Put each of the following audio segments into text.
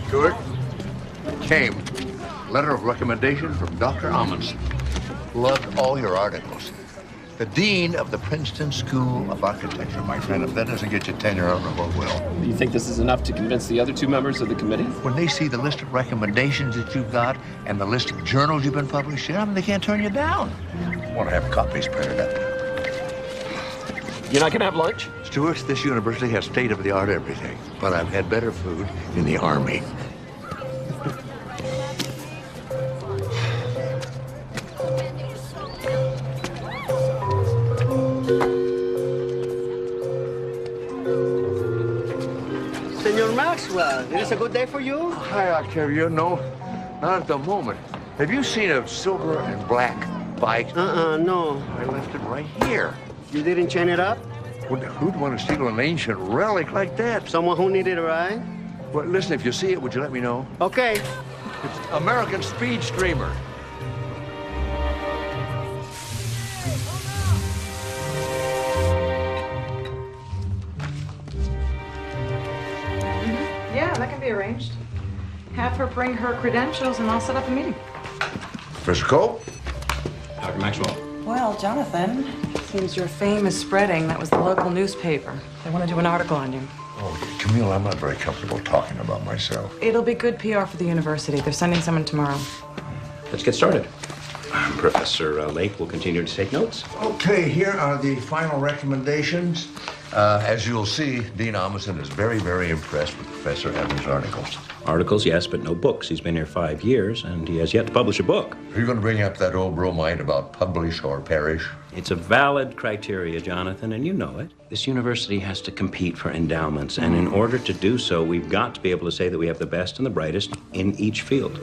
Stewart, came. Letter of recommendation from Dr. Amundsen. Loved all your articles. The dean of the Princeton School of Architecture, my friend. If that doesn't get you tenure, I don't know what will. You think this is enough to convince the other two members of the committee? When they see the list of recommendations that you've got and the list of journals you've been published in, they can't turn you down. I want to have copies printed up. You're not going to have lunch? Stewart, this university has state-of-the-art everything, but I've had better food in the Army. Senor Maxwell, it is a good day for you? Hi, Octavio. No, not at the moment. Have you seen a silver and black bike? No. I left it right here. You didn't chain it up? Who'd want to steal an ancient relic like that? Someone who needed a ride? Well, listen, if you see it, would you let me know? Okay. It's American Speed Streamer. Yeah, that can be arranged. Have her bring her credentials and I'll set up a meeting. Professor Cole? Dr. Maxwell. Well, Jonathan, seems your fame is spreading. That was the local newspaper. They want to do an article on you. Oh, Camille, I'm not very comfortable talking about myself. It'll be good PR for the university. They're sending someone tomorrow. Let's get started. Professor Lake will continue to take notes. Okay, here are the final recommendations. As you'll see, Dean Amundsen is very, very impressed with Professor Evans' articles. Articles, yes, but no books. He's been here 5 years, and he has yet to publish a book. Are you going to bring up that old bromide about publish or perish? It's a valid criteria, Jonathan, and you know it. This university has to compete for endowments, and in order to do so, we've got to be able to say that we have the best and the brightest in each field.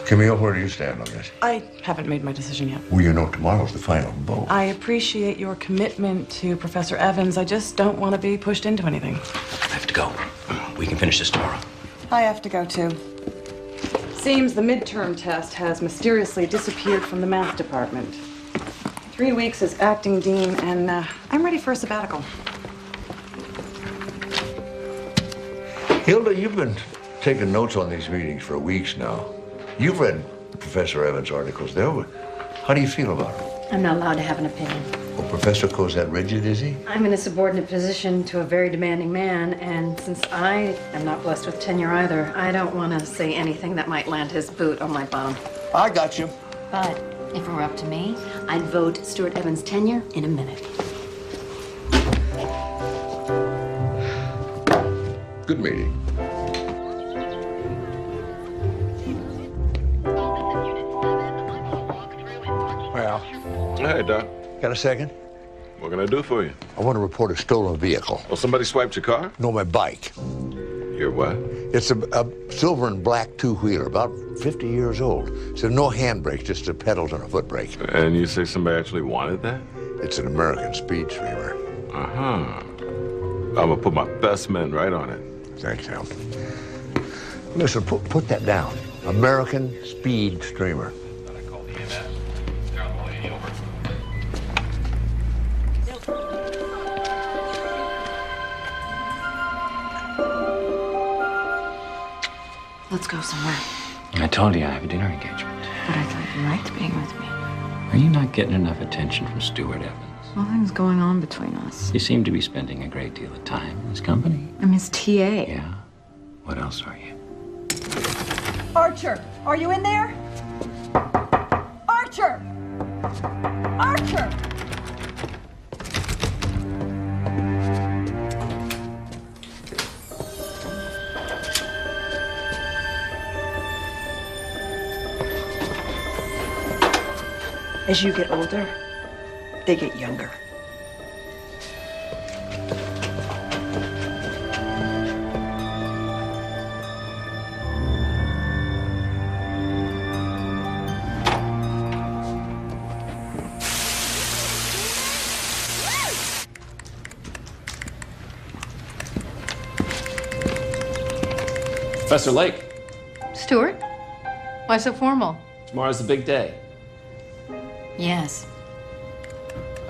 Camille, where do you stand on this? I haven't made my decision yet. Well, you know, tomorrow's the final vote. I appreciate your commitment to Professor Evans. I just don't want to be pushed into anything. I have to go. We can finish this tomorrow. I have to go, too. Seems the midterm test has mysteriously disappeared from the math department. 3 weeks as acting dean, and I'm ready for a sabbatical. Hilda, you've been taking notes on these meetings for weeks now. You've read Professor Evans' articles there. How do you feel about them? I'm not allowed to have an opinion. Well, Professor Coe's that rigid, is he? I'm in a subordinate position to a very demanding man, and since I am not blessed with tenure either, I don't want to say anything that might land his boot on my bum. I got you. But if it were up to me, I'd vote Stuart Evans' tenure in a minute. Good meeting. Well, Hey, Doc. got a second? What can I do for you? I want to report a stolen vehicle. Oh, somebody swiped your car? No, my bike. Your what? It's a silver and black two-wheeler, about 50 years old. So no handbrake, just the pedals and a foot brake. And you say somebody actually wanted that? It's an American Speed Streamer. Uh-huh. I'm gonna put my best men right on it. Thanks, Al. Listen, put that down. American Speed Streamer. Let's go somewhere. I told you I have a dinner engagement. But I thought you liked being with me. Are you not getting enough attention from Stuart Evans? Nothing's going on between us. You seem to be spending a great deal of time in his company. I'm his TA. Yeah? What else are you? Archer, are you in there? Archer! Archer! As you get older, they get younger. Professor Lake, Stuart? Why so formal? tomorrow's the big day. Yes.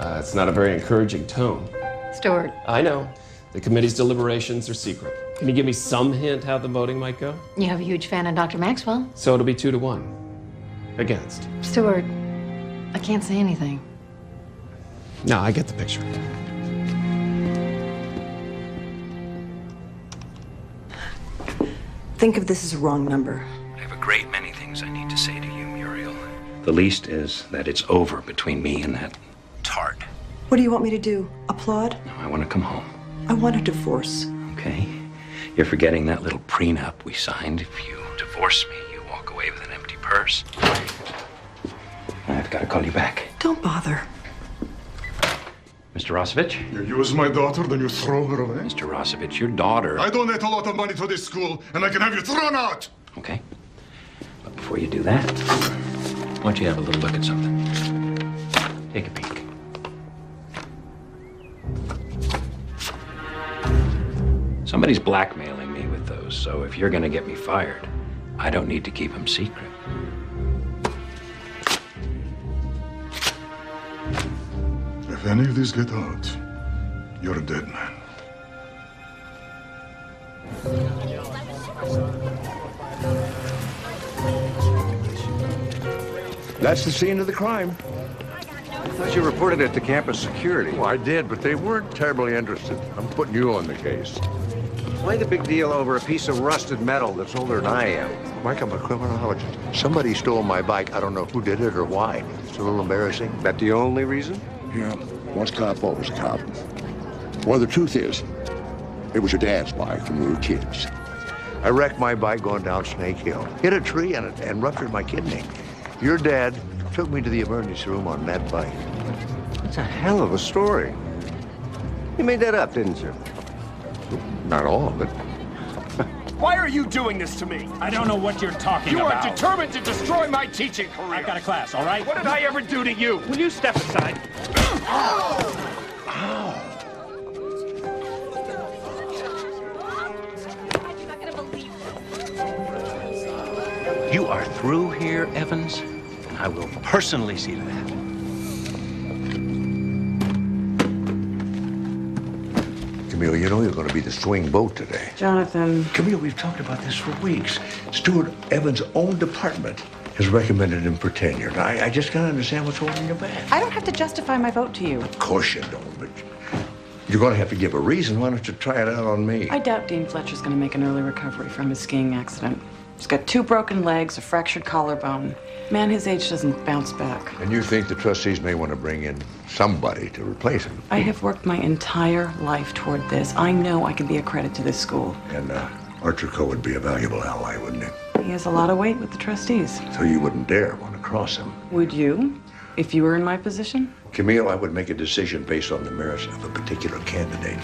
It's not a very encouraging tone. Stuart, I know. The committee's deliberations are secret. Can you give me some hint how the voting might go? you have a huge fan of Dr. Maxwell. So it'll be 2-1. Against. Stuart, I can't say anything. No, I get the picture. Think of this as a wrong number. I have a great many things I need to say to you, Muriel. The least is that it's over between me and that tart. What do you want me to do? Applaud? No, I want to come home. I want a divorce. Okay? You're forgetting that little prenup we signed. If you divorce me, you walk away with an empty purse. I've got to call you back. Don't bother. Mr. Rosovich? You use my daughter, then you throw her away? Mr. Rosovich, your daughter... I donate a lot of money to this school, and I can have you thrown out! Okay. But before you do that, why don't you have a little look at something? Take a peek. Somebody's blackmailing me with those, so if you're gonna get me fired, I don't need to keep them secret. If any of these get out, you're a dead man. That's the scene of the crime. I thought you reported it to campus security. Well, I did, but they weren't terribly interested. I'm putting you on the case. Why the big deal over a piece of rusted metal that's older than I am? Mike, I'm a criminologist. Somebody stole my bike. I don't know who did it or why. It's a little embarrassing. That the only reason? Yeah, once cop, always cop. Well, the truth is, it was your dad's bike when we were kids. I wrecked my bike going down Snake Hill. Hit a tree and ruptured my kidney. Your dad took me to the emergency room on that bike. That's a hell of a story. You made that up, didn't you? Not all of it. Why are you doing this to me? I don't know what you're talking about. You are determined to destroy my teaching career. I've got a class, all right? What did I ever do to you? Will you step aside? You are through here, Evans, and I will personally see to that. Camille, you know you're going to be the swing vote today. Jonathan. Camille, we've talked about this for weeks. Stuart Evans' own department has recommended him for tenure. Now, I just can't understand what's holding you back. I don't have to justify my vote to you. Of course you don't, but you're going to have to give a reason. Why don't you try it out on me? I doubt Dean Fletcher's going to make an early recovery from his skiing accident. He's got 2 broken legs, a fractured collarbone. Man his age doesn't bounce back. And you think the trustees may want to bring in somebody to replace him? I have worked my entire life toward this. I know I can be a credit to this school. And Archer Coe would be a valuable ally, wouldn't he? He has a lot of weight with the trustees. So you wouldn't dare want to cross him. Would you, if you were in my position? Camille, I would make a decision based on the merits of a particular candidate.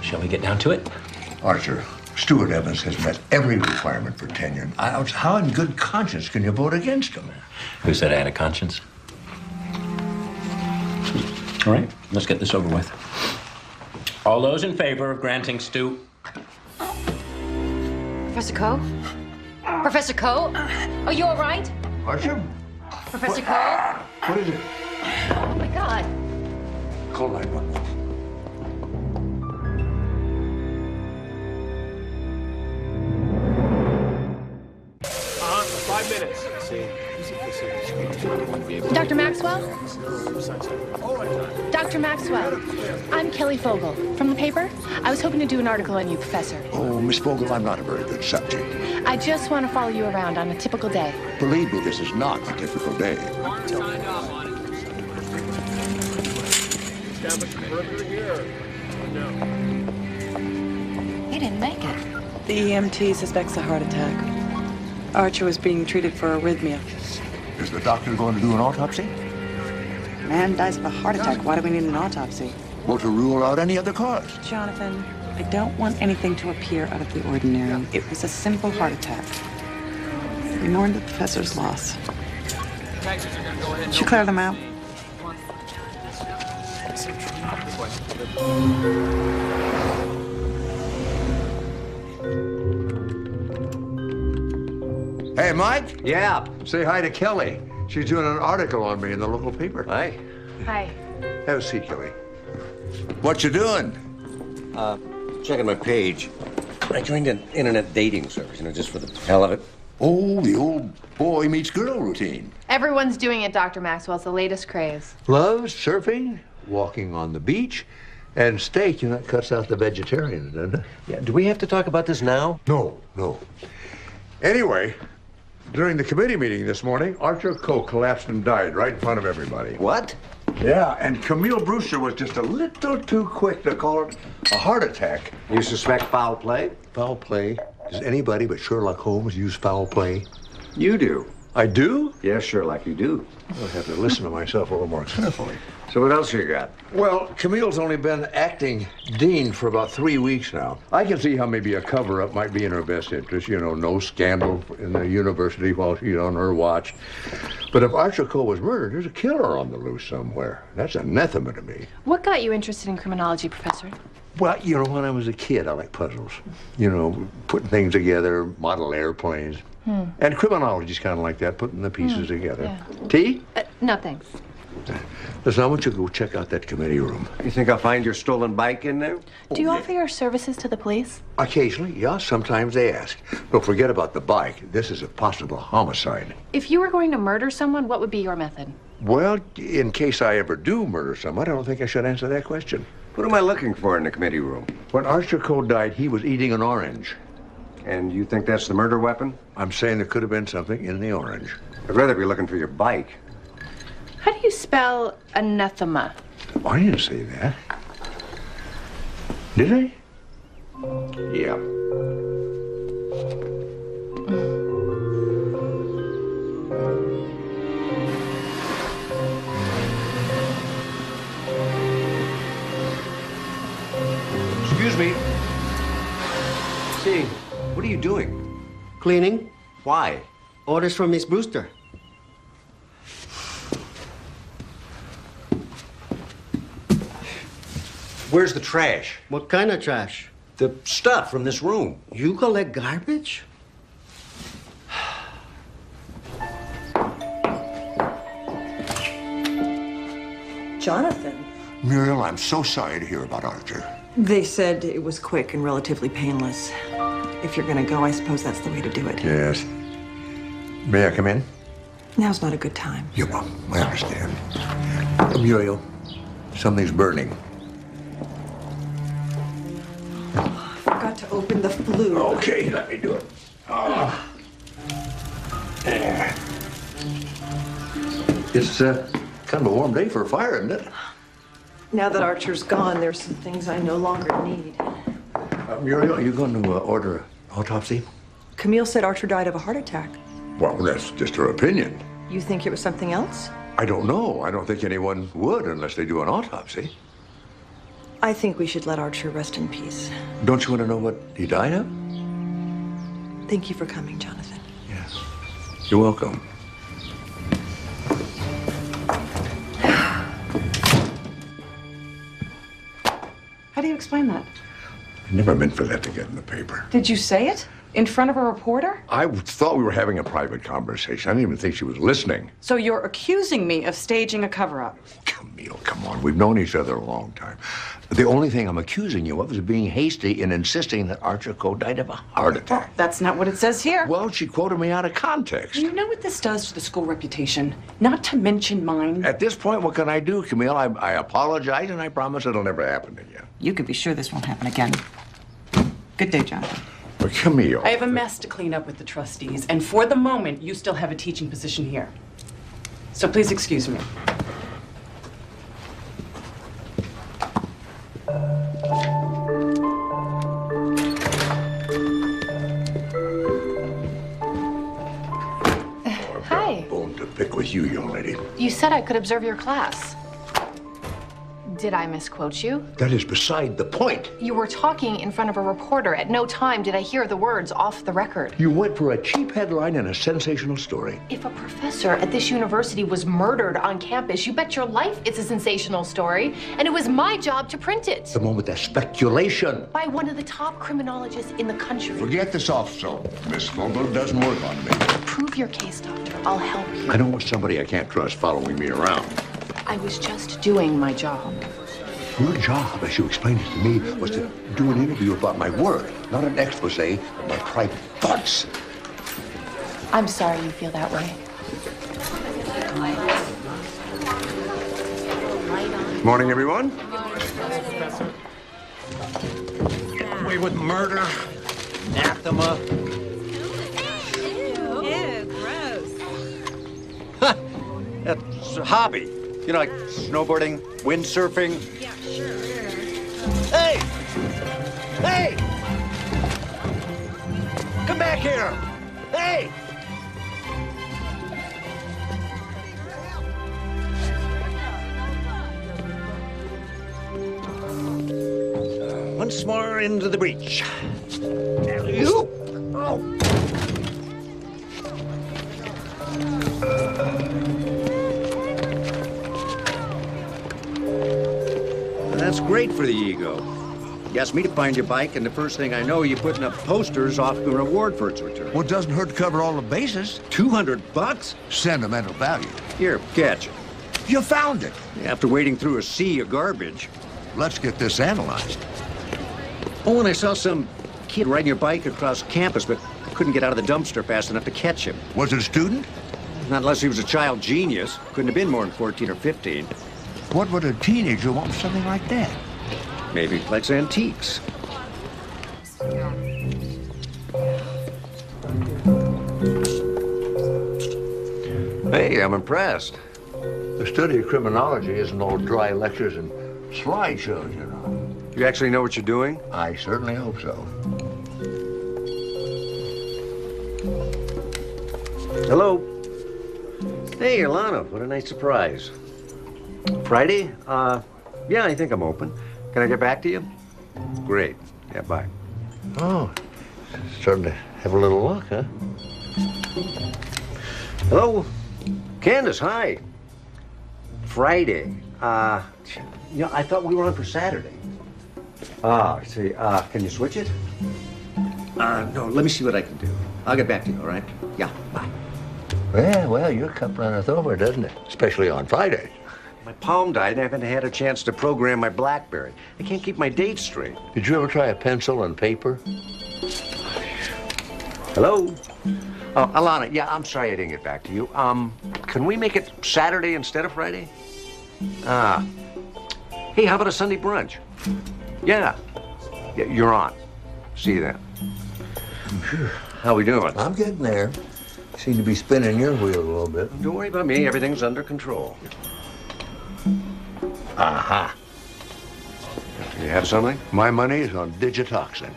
Shall we get down to it? Archer, Stuart Evans has met every requirement for tenure. How in good conscience can you vote against him? Who said I had a conscience? All right, let's get this over with. All those in favor of granting Stu... Professor Coe? Professor Coe? Are you all right? Archer? Professor Coe? What is it? Oh, my God. Call 911. Dr. Maxwell? Dr. Maxwell, I'm Kelly Fogel. From the paper? I was hoping to do an article on you, Professor. Oh, Miss Vogel, I'm not a very good subject. I just want to follow you around on a typical day. Believe me, this is not a typical day. He didn't make it. The EMT suspects a heart attack. Archer was being treated for arrhythmia. Is the doctor going to do an autopsy? Man dies of a heart attack. Why do we need an autopsy? Well, to rule out any other cause. Jonathan, I don't want anything to appear out of the ordinary. It was a simple heart attack. We mourn the professor's loss. Should clear them out. Hey, Mike? Yeah. Say hi to Kelly. She's doing an article on me in the local paper. Hi. Hi. Have a seat, Kelly. What you doing? Checking my page. I joined an internet dating service, just for the hell of it. Oh, the old boy meets girl routine. Everyone's doing it, Dr. Maxwell. It's the latest craze. Love, surfing, walking on the beach, and steak, that cuts out the vegetarian, doesn't it? Yeah, do we have to talk about this now? No. Anyway, during the committee meeting this morning, Archer Coe collapsed and died right in front of everybody. What? Yeah, and Camille Brewster was just a little too quick to call it a heart attack. You suspect foul play? Foul play? Does anybody but Sherlock Holmes use foul play? You do. I do? Yes, Sherlock, you do. I'll have to listen to myself a little more carefully. So what else you got? Well, Camille's only been acting dean for about 3 weeks now. I can see how maybe a cover-up might be in her best interest. You know, no scandal in the university while she's on her watch. But if Archer Cole was murdered, there's a killer on the loose somewhere. That's anathema to me. What got you interested in criminology, Professor? Well, you know, when I was a kid, I liked puzzles. You know, putting things together, model airplanes. And criminology's kind of like that, putting the pieces together. Yeah. Tea? No, thanks. Listen, I want you to go check out that committee room. You think I'll find your stolen bike in there? Do you offer your services to the police? Occasionally, yeah. Sometimes they ask. Don't forget about the bike. This is a possible homicide. If you were going to murder someone, what would be your method? Well, in case I ever do murder someone, I don't think I should answer that question. What am I looking for in the committee room? When Archer Cole died, he was eating an orange. And you think that's the murder weapon? I'm saying there could have been something in the orange. I'd rather be looking for your bike. How do you spell anathema? I didn't say that. Did I? Yeah. Excuse me. See, what are you doing? Cleaning. Why? Orders from Miss Brewster. Where's the trash? What kind of trash? The stuff from this room. You collect garbage? Jonathan? Muriel, I'm so sorry to hear about Archer. They said it was quick and relatively painless. If you're gonna go, I suppose that's the way to do it. Yes. May I come in? Now's not a good time. Yeah, well, I understand. Muriel, something's burning. Forgot to open the flue. Okay, let me do it. There. It's kind of a warm day for a fire, isn't it? Now that Archer's gone, there's some things I no longer need. Muriel, are you going to order an autopsy? Camille said Archer died of a heart attack. Well, that's just her opinion. You think it was something else? I don't know. I don't think anyone would unless they do an autopsy. I think we should let Archer rest in peace. Don't you want to know what he died of? Thank you for coming, Jonathan. Yes. You're welcome. How do you explain that? I never meant for that to get in the paper. Did you say it? In front of a reporter? I thought we were having a private conversation. I didn't even think she was listening. So you're accusing me of staging a cover-up? Camille, come on. We've known each other a long time. The only thing I'm accusing you of is being hasty in insisting that Archer Cole died of a heart attack. Well, that's not what it says here. Well, she quoted me out of context. You know what this does to the school reputation? Not to mention mine. At this point, what can I do, Camille? I apologize, and I promise it'll never happen again. You can be sure this won't happen again. Good day, Jonathan. But Camille... I have a mess to clean up with the trustees, and for the moment, you still have a teaching position here. So please excuse me. Hi. Bone to pick with you, young lady. You said I could observe your class. Did I misquote you? That is beside the point. You were talking in front of a reporter. At no time did I hear the words off the record. You went for a cheap headline and a sensational story. If a professor at this university was murdered on campus, you bet your life it's a sensational story. And it was my job to print it. The moment that speculation. By one of the top criminologists in the country. Forget this officer. Miss Vogel doesn't work on me. Prove your case, doctor. I'll help you. I don't want somebody I can't trust following me around. I was just doing my job. Your job, as you explained it to me, was to do an interview about my work, not an expose of my private thoughts. I'm sorry you feel that way. Morning, everyone. Away with murder, anathema. Ew, gross. That's a hobby. You know, like snowboarding, windsurfing. Yeah, sure. Hey! Hey! Come back here! Hey! Once more into the breach. You. Oh. That's great for the ego. You asked me to find your bike, and the first thing I know, you're putting up posters offering a reward for its return. Well, it doesn't hurt to cover all the bases. $200? Sentimental value. Here, catch it. You found it. After wading through a sea of garbage. Let's get this analyzed. Oh, and I saw some kid riding your bike across campus, but couldn't get out of the dumpster fast enough to catch him. Was it a student? Not unless he was a child genius. Couldn't have been more than 14 or 15. What would a teenager want with something like that? Maybe likes antiques. Hey, I'm impressed. The study of criminology isn't all dry lectures and slideshows, you know. You actually know what you're doing? I certainly hope so. Hello. Hey, Ilana, what a nice surprise. Friday? Yeah, I think I'm open. Can I get back to you? Great. Yeah, bye. Oh, starting to have a little luck, huh? Hello? Candace, hi. Friday. I thought we were on for Saturday. I see. Can you switch it? No, let me see what I can do. I'll get back to you, all right? Yeah, bye. Well, your cup runneth over, doesn't it? Especially on Fridays. My palm died and I haven't had a chance to program my BlackBerry. I can't keep my dates straight. Did you ever try a pencil and paper? Hello? Oh, Alana, yeah, I'm sorry I didn't get back to you. Can we make it Saturday instead of Friday? Hey, how about a Sunday brunch? Yeah, you're on. See you then. Whew. How we doing? I'm getting there. Seem to be spinning your wheel a little bit. Don't worry about me. Everything's under control. Aha. Do you have something? My money is on digitoxin.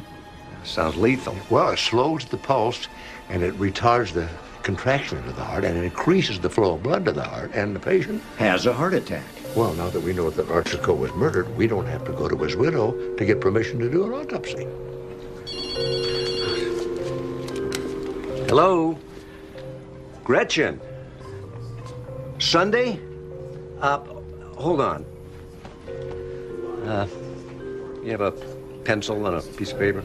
Sounds lethal. Well, it slows the pulse, and it retards the contraction of the heart, and it increases the flow of blood to the heart, and the patient has a heart attack. Well, now that we know that Archer Coe was murdered, we don't have to go to his widow to get permission to do an autopsy. Hello? Gretchen? Sunday? Hold on. You have a pencil and a piece of paper?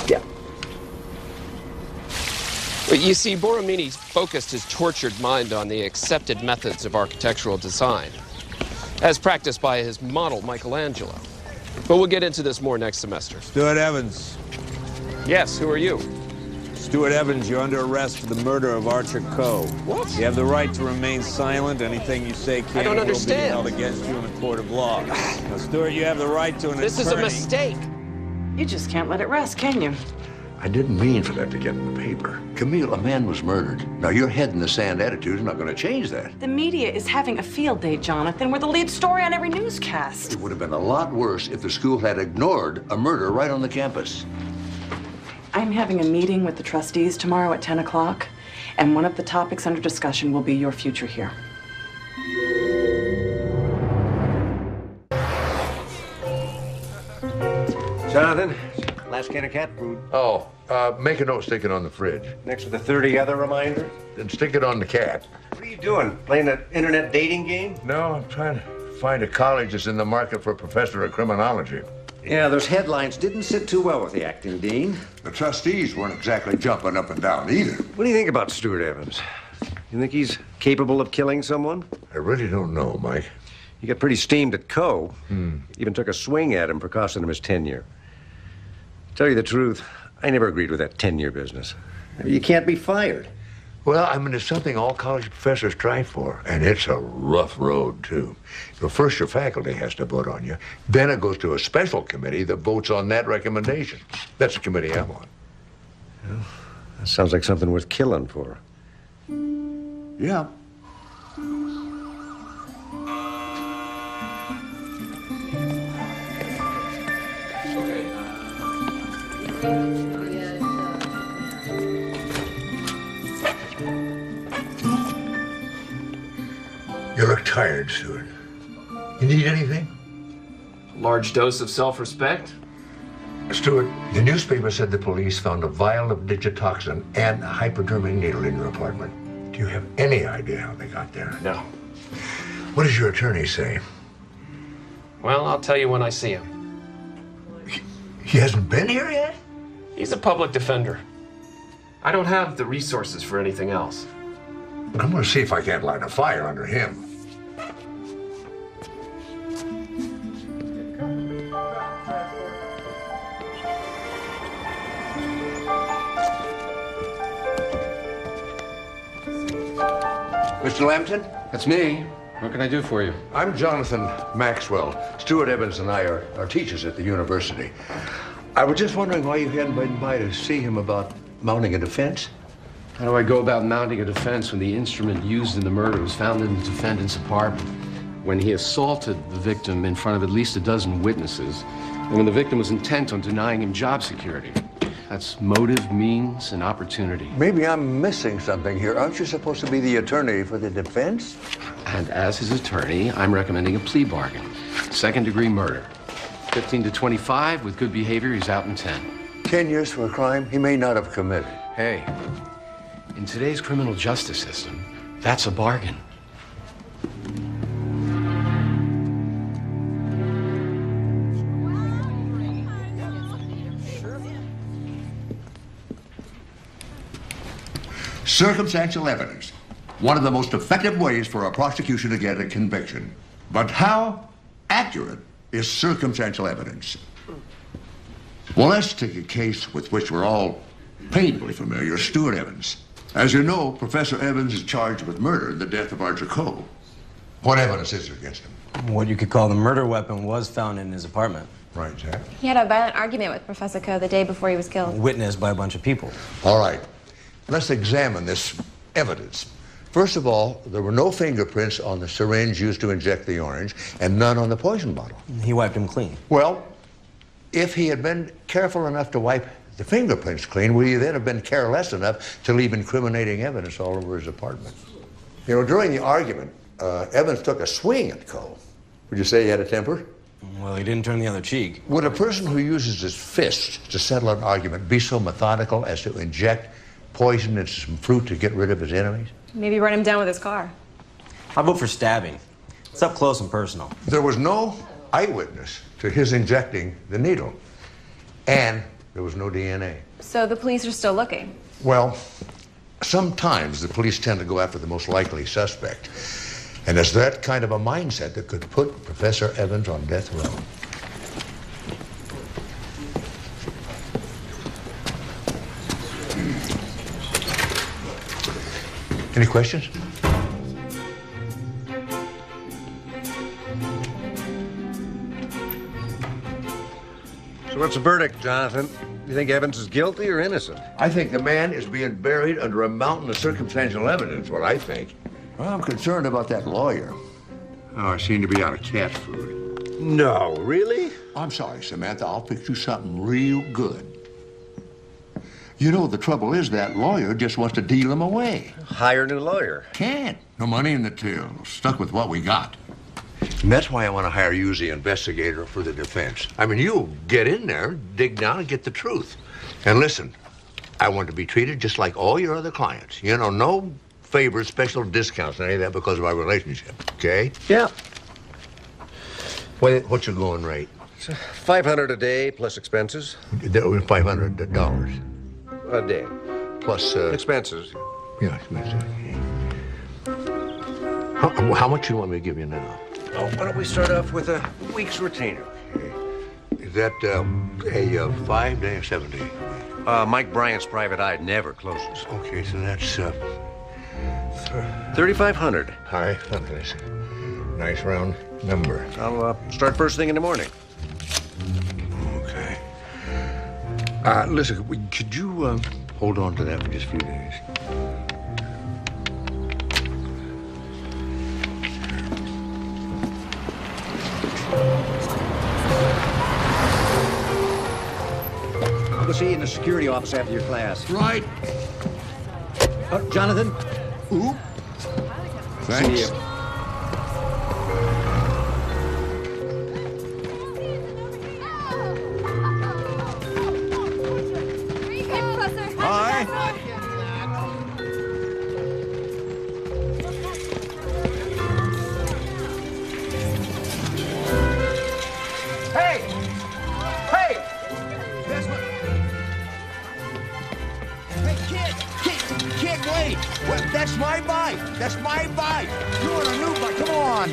Yeah. But you see, Borromini focused his tortured mind on the accepted methods of architectural design, as practiced by his model, Michelangelo. But we'll get into this more next semester. Stuart Evans. Yes, who are you? Stuart Evans, you're under arrest for the murder of Archer Coe. What? You have the right to remain silent. Anything you say I don't will understand. be held against you in a court of law. Now, Stuart, you have the right to an This is a mistake. You just can't let it rest, can you? I didn't mean for that to get in the paper. Camille, a man was murdered. Now, your head in the sand attitude is not going to change that. The media is having a field day, Jonathan. We're the lead story on every newscast. It would have been a lot worse if the school had ignored a murder right on the campus. I'm having a meeting with the trustees tomorrow at 10 o'clock, and one of the topics under discussion will be your future here. Jonathan, last can of cat food. Oh, make a note, stick it on the fridge. Next to the 30 other reminder. Then stick it on the cat. What are you doing? Playing that internet dating game? No, I'm trying to find a college that's in the market for a professor of criminology. Yeah, those headlines didn't sit too well with the acting dean. The trustees weren't exactly jumping up and down either. What do you think about Stuart Evans? You think he's capable of killing someone? I really don't know, Mike. He got pretty steamed at Coe. Even took a swing at him for costing him his tenure. Tell you the truth, I never agreed with that tenure business. You can't be fired. Well, I mean, it's something all college professors try for, and it's a rough road, too. So first, your faculty has to vote on you. Then it goes to a special committee that votes on that recommendation. That's the committee I'm on. Well, that sounds like something worth killing for. Yeah. You look tired, Stuart. You need anything? A large dose of self-respect? Stuart, the newspaper said the police found a vial of digitoxin and a hypodermic needle in your apartment. Do you have any idea how they got there? No. What does your attorney say? Well, I'll tell you when I see him. He hasn't been here yet? He's a public defender. I don't have the resources for anything else. I'm going to see if I can't light a fire under him. Mr. Lambton? That's me. What can I do for you? I'm Jonathan Maxwell. Stuart Evans and I are teachers at the university. I was just wondering why you hadn't been by to see him about mounting a defense. How do I go about mounting a defense when the instrument used in the murder was found in the defendant's apartment? When he assaulted the victim in front of at least a dozen witnesses, and when the victim was intent on denying him job security. That's motive, means, and opportunity. Maybe I'm missing something here. Aren't you supposed to be the attorney for the defense? And as his attorney, I'm recommending a plea bargain. Second-degree murder. 15 to 25, with good behavior, he's out in 10. 10 years for a crime he may not have committed. Hey, in today's criminal justice system, that's a bargain. Circumstantial evidence. One of the most effective ways for a prosecution to get a conviction. But how accurate is circumstantial evidence? Well, let's take a case with which we're all painfully familiar, Stuart Evans. As you know, Professor Evans is charged with murder in the death of Archer Cole. What evidence is there against him? What you could call the murder weapon was found in his apartment. Right, Jack. He had a violent argument with Professor Coe the day before he was killed. Witnessed by a bunch of people. All right. Let's examine this evidence. First of all, there were no fingerprints on the syringe used to inject the orange, and none on the poison bottle. He wiped him clean. Well, if he had been careful enough to wipe the fingerprints clean, would he then have been careless enough to leave incriminating evidence all over his apartment? You know, during the argument, Evans took a swing at Cole. Would you say he had a temper? Well, he didn't turn the other cheek. Would a person who uses his fist to settle an argument be so methodical as to inject poison into some fruit to get rid of his enemies? Maybe run him down with his car. I'll vote for stabbing. It's up close and personal. There was no eyewitness to his injecting the needle, and there was no DNA. So the police are still looking. Well, sometimes the police tend to go after the most likely suspect, and it's that kind of a mindset that could put Professor Evans on death row. Any questions? So what's the verdict, Jonathan? You think Evans is guilty or innocent? I think the man is being buried under a mountain of circumstantial evidence, what I think. Well, I'm concerned about that lawyer. Oh, I seem to be out of cat food. No, really? I'm sorry, Samantha. I'll pick you something real good. You know, the trouble is that lawyer just wants to deal him away. Hire a new lawyer. Can't. No money in the till. Stuck with what we got. And that's why I want to hire you as the investigator for the defense. I mean, you get in there, dig down, and get the truth. And listen, I want to be treated just like all your other clients. You know, no favors, special discounts, any of that because of our relationship, okay? Yeah. What's your going rate? $500 a day plus expenses. $500. A day. Plus, expenses. Yeah, expenses. How much you want me to give you now? Oh, why don't we start off with a week's retainer? Is that a 5-day or 7-day? Mike Bryant's private eye never closes. Okay, so that's $3,500. All right, that's a nice round number. I'll start first thing in the morning. Okay. Listen, could you hold on to that for just a few days? I'll see you in the security office after your class. Right. Jonathan? Ooh. Thanks. See you. wait. Well, that's my bike. That's my bike. You want a new bike? Come on.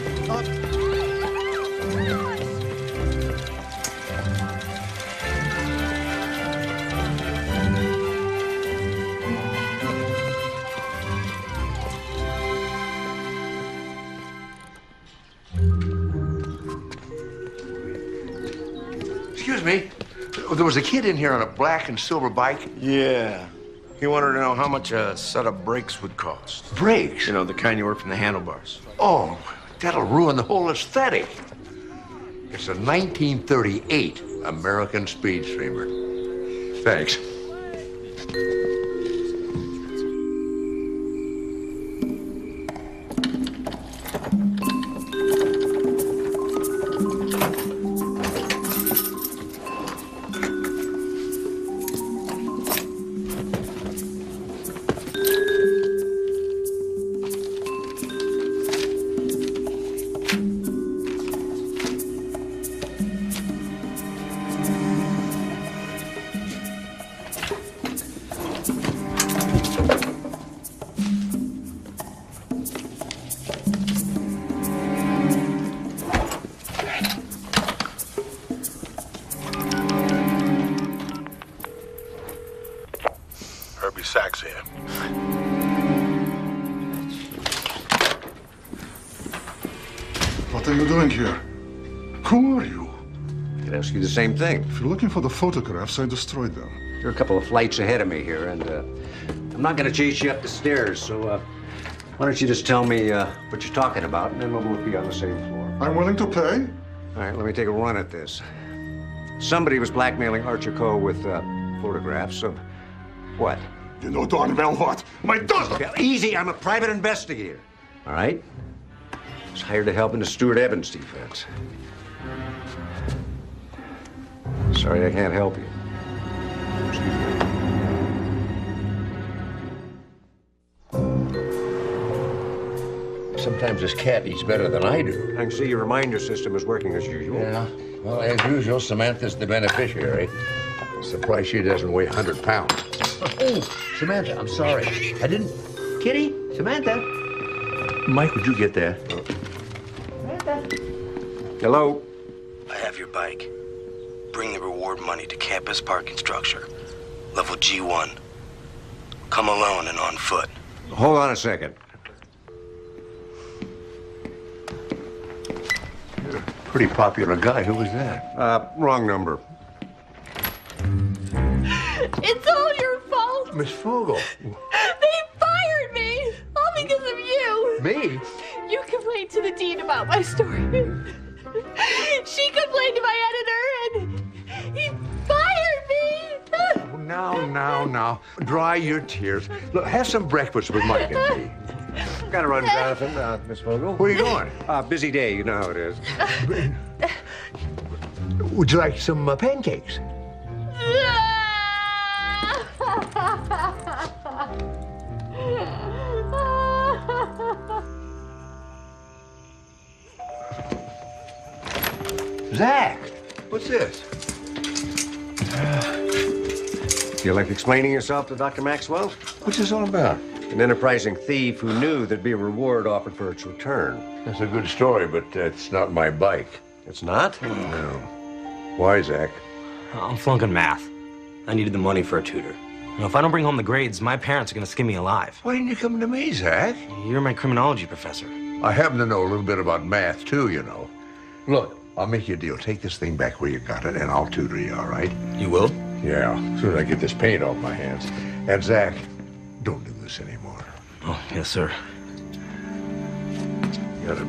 Excuse me. There was a kid in here on a black and silver bike. Yeah. He wanted to know how much a set of brakes would cost. Brakes? You know, the kind you work from the handlebars. Oh, that'll ruin the whole aesthetic. It's a 1938 American Speed Streamer. Thanks. Sachs here. What are you doing here? Who are you? I could ask you the same thing. If you're looking for the photographs, I destroyed them. You're a couple of flights ahead of me here, and I'm not going to chase you up the stairs, so why don't you just tell me what you're talking about, and then we'll both be on the same floor. I'm willing to pay. All right, let me take a run at this. Somebody was blackmailing Archer Coe with photographs of what? You know darn well what. My daughter! Yeah, easy, I'm a private investigator. All right? I was hired to help in the Stuart Evans defense. Sorry I can't help you. Sometimes this cat eats better than I do. I can see your reminder system is working as usual. Yeah. Well, as usual, Samantha's the beneficiary. Surprised she doesn't weigh 100 pounds. Oh, Samantha, I'm sorry. I didn't... Kitty? Samantha? Mike, would you get that? Samantha? Hello? I have your bike. Bring the reward money to Campus Parking Structure, level G1. Come alone and on foot. Hold on a second. You're a pretty popular guy. Who was that? Wrong number. It's all your fault. Miss Fogel. They fired me, all because of you. Me? You complained to the dean about my story. She complained to my editor, and he fired me. Oh, now. Dry your tears. Look, have some breakfast with Mike and me. Gotta run, Jonathan, Miss Fogel. Where are you going? Busy day, you know how it is. Would you like some pancakes? Zach, what's this? You like explaining yourself to Dr. Maxwell? What's this all about? An enterprising thief who knew there'd be a reward offered for its return. That's a good story, but it's not my bike. It's not? No. Why, Zach? I'm flunking math. I needed the money for a tutor. You know, if I don't bring home the grades, my parents are going to skin me alive. Why didn't you come to me, Zach? You're my criminology professor. I happen to know a little bit about math, too, you know. Look, I'll make you a deal. Take this thing back where you got it, and I'll tutor you, all right? You will? Yeah, as soon as I get this paint off my hands. And, Zach, don't do this anymore. Oh, yes, sir. You gotta...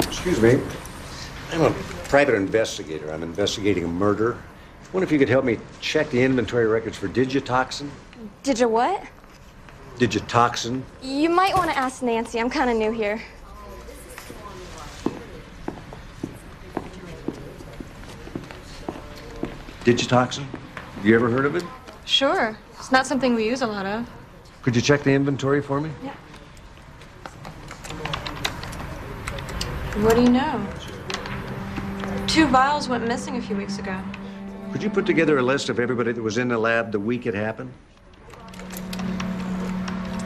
Excuse me. I'm a private investigator. I'm investigating a murder. I wonder if you could help me check the inventory records for digitoxin. Did you what? Digitoxin. You might want to ask Nancy. I'm kind of new here. Digitoxin? Have you ever heard of it? Sure. It's not something we use a lot of. Could you check the inventory for me? Yeah. What do you know? 2 vials went missing a few weeks ago. Could you put together a list of everybody that was in the lab the week it happened?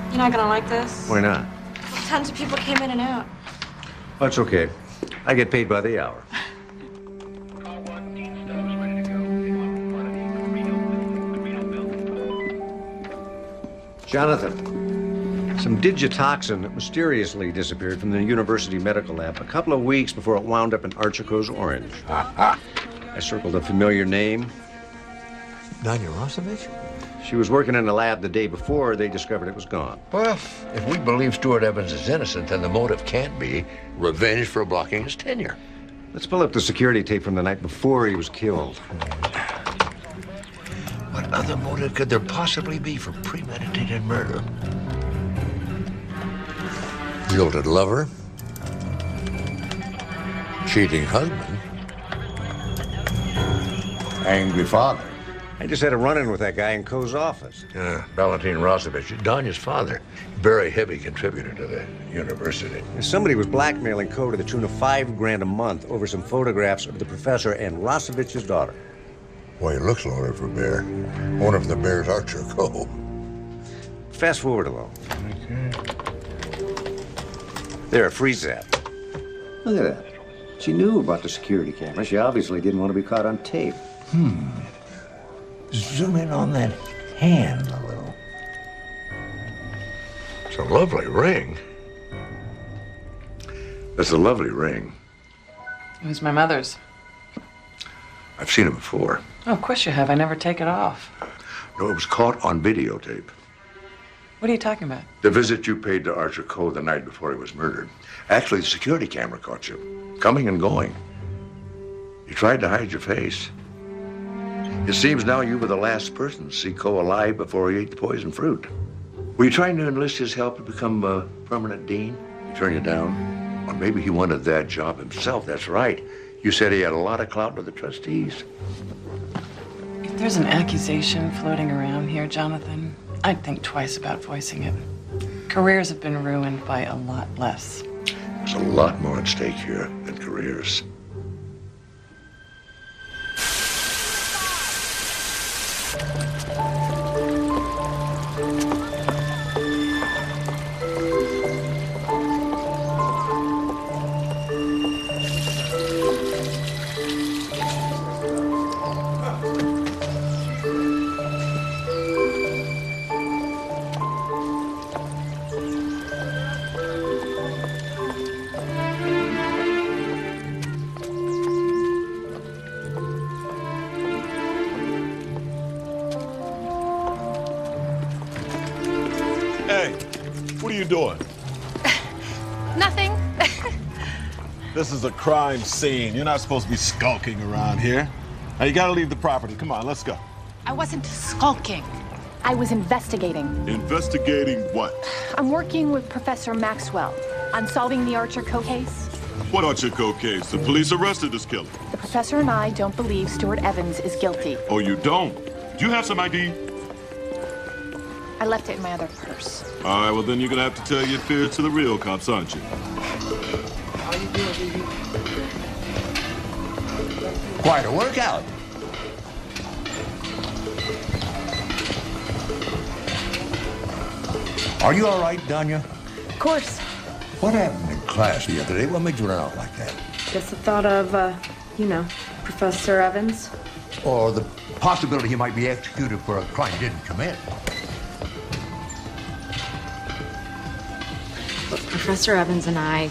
You're not gonna like this. Why not? Tons of people came in and out. That's okay. I get paid by the hour. Jonathan, some digitoxin that mysteriously disappeared from the university medical lab a couple of weeks before it wound up in Archico's orange. I circled a familiar name. Danya Rosovich? She was working in the lab the day before they discovered it was gone. Well, if we believe Stuart Evans is innocent, then the motive can't be revenge for blocking his tenure. Let's pull up the security tape from the night before he was killed. What other motive could there possibly be for premeditated murder? Jilted lover? Cheating husband? Angry father? I just had a run-in with that guy in Coe's office. Valentin Rosovich, Danya's father. Very heavy contributor to the university. Somebody was blackmailing Coe to the tune of $5 grand a month over some photographs of the professor and Rosovich's daughter. Boy, he looks loaded for bear. I wonder if the bear's Archer Coe. Fast forward a little. Okay. There, freeze that. Look at that. She knew about the security camera. She obviously didn't want to be caught on tape. Zoom in on that hand a little. It's a lovely ring. That's a lovely ring. It was my mother's. I've seen it before. Oh, of course you have. I never take it off. No, it was caught on videotape. What are you talking about? The visit you paid to Archer Coe the night before he was murdered. Actually, the security camera caught you, coming and going. You tried to hide your face. It seems now you were the last person to see Coe alive before he ate the poison fruit. Were you trying to enlist his help to become a permanent dean? He turned you down? Or maybe he wanted that job himself. That's right. You said he had a lot of clout with the trustees. If there's an accusation floating around here, Jonathan, I'd think twice about voicing it. Careers have been ruined by a lot less. There's a lot more at stake here than careers. Hey, what are you doing? Nothing. This is a crime scene. You're not supposed to be skulking around here. Now, you gotta leave the property. Come on, let's go. I wasn't skulking. I was investigating. Investigating what? I'm working with Professor Maxwell on solving the Archer Coe case. What Archer Coe case? The police arrested this killer. The professor and I don't believe Stuart Evans is guilty. Oh, you don't? Do you have some ID? I left it in my other purse. All right, well, then you're gonna have to tell your fears to the real cops, aren't you? How you doing, baby? Quite a workout. Are you all right, Danya? Of course. What happened in class the other day? What made you run out like that? Guess the thought of, Professor Evans. Or the possibility he might be executed for a crime he didn't commit. Look, Professor Evans and I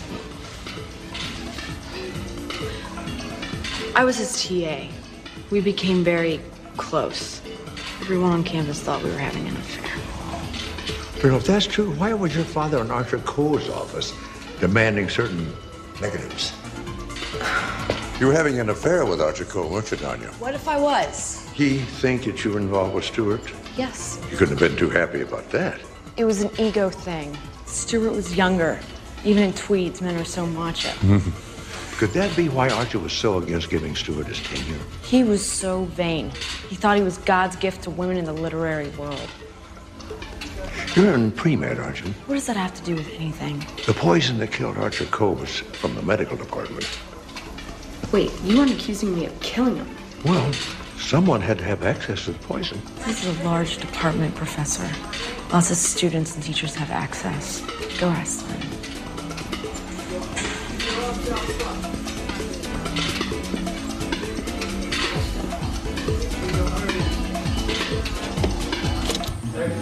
was his TA. We became very close. Everyone on campus thought we were having an affair. But if that's true, why was your father in Archer Coe's office demanding certain negatives? You were having an affair with Archer Coe, weren't you, Danya? What if I was? He think that you were involved with Stuart? Yes. You couldn't have been too happy about that. It was an ego thing. Stuart was younger. Even in tweeds, men are so macho. Could that be why Archer was so against giving Stuart his tenure? He was so vain. He thought he was God's gift to women in the literary world. You're in pre-med, aren't you? What does that have to do with anything? The poison that killed Archer Coe was from the medical department. Wait, you aren't accusing me of killing him? Well, someone had to have access to the poison. This is a large department, Professor. Lots of students and teachers have access. Go ask them.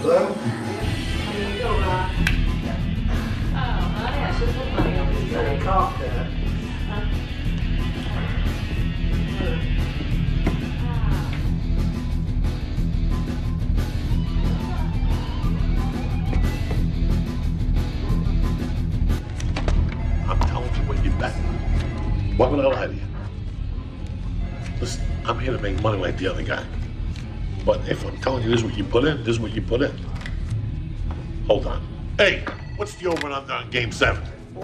Hello? I'm telling you what you bet. Why would I lie to you? Listen, I'm here to make money like the other guy. But if I'm telling you this is what you put in, this is what you put in. Hold on. Hey, what's the over and under on game 7? I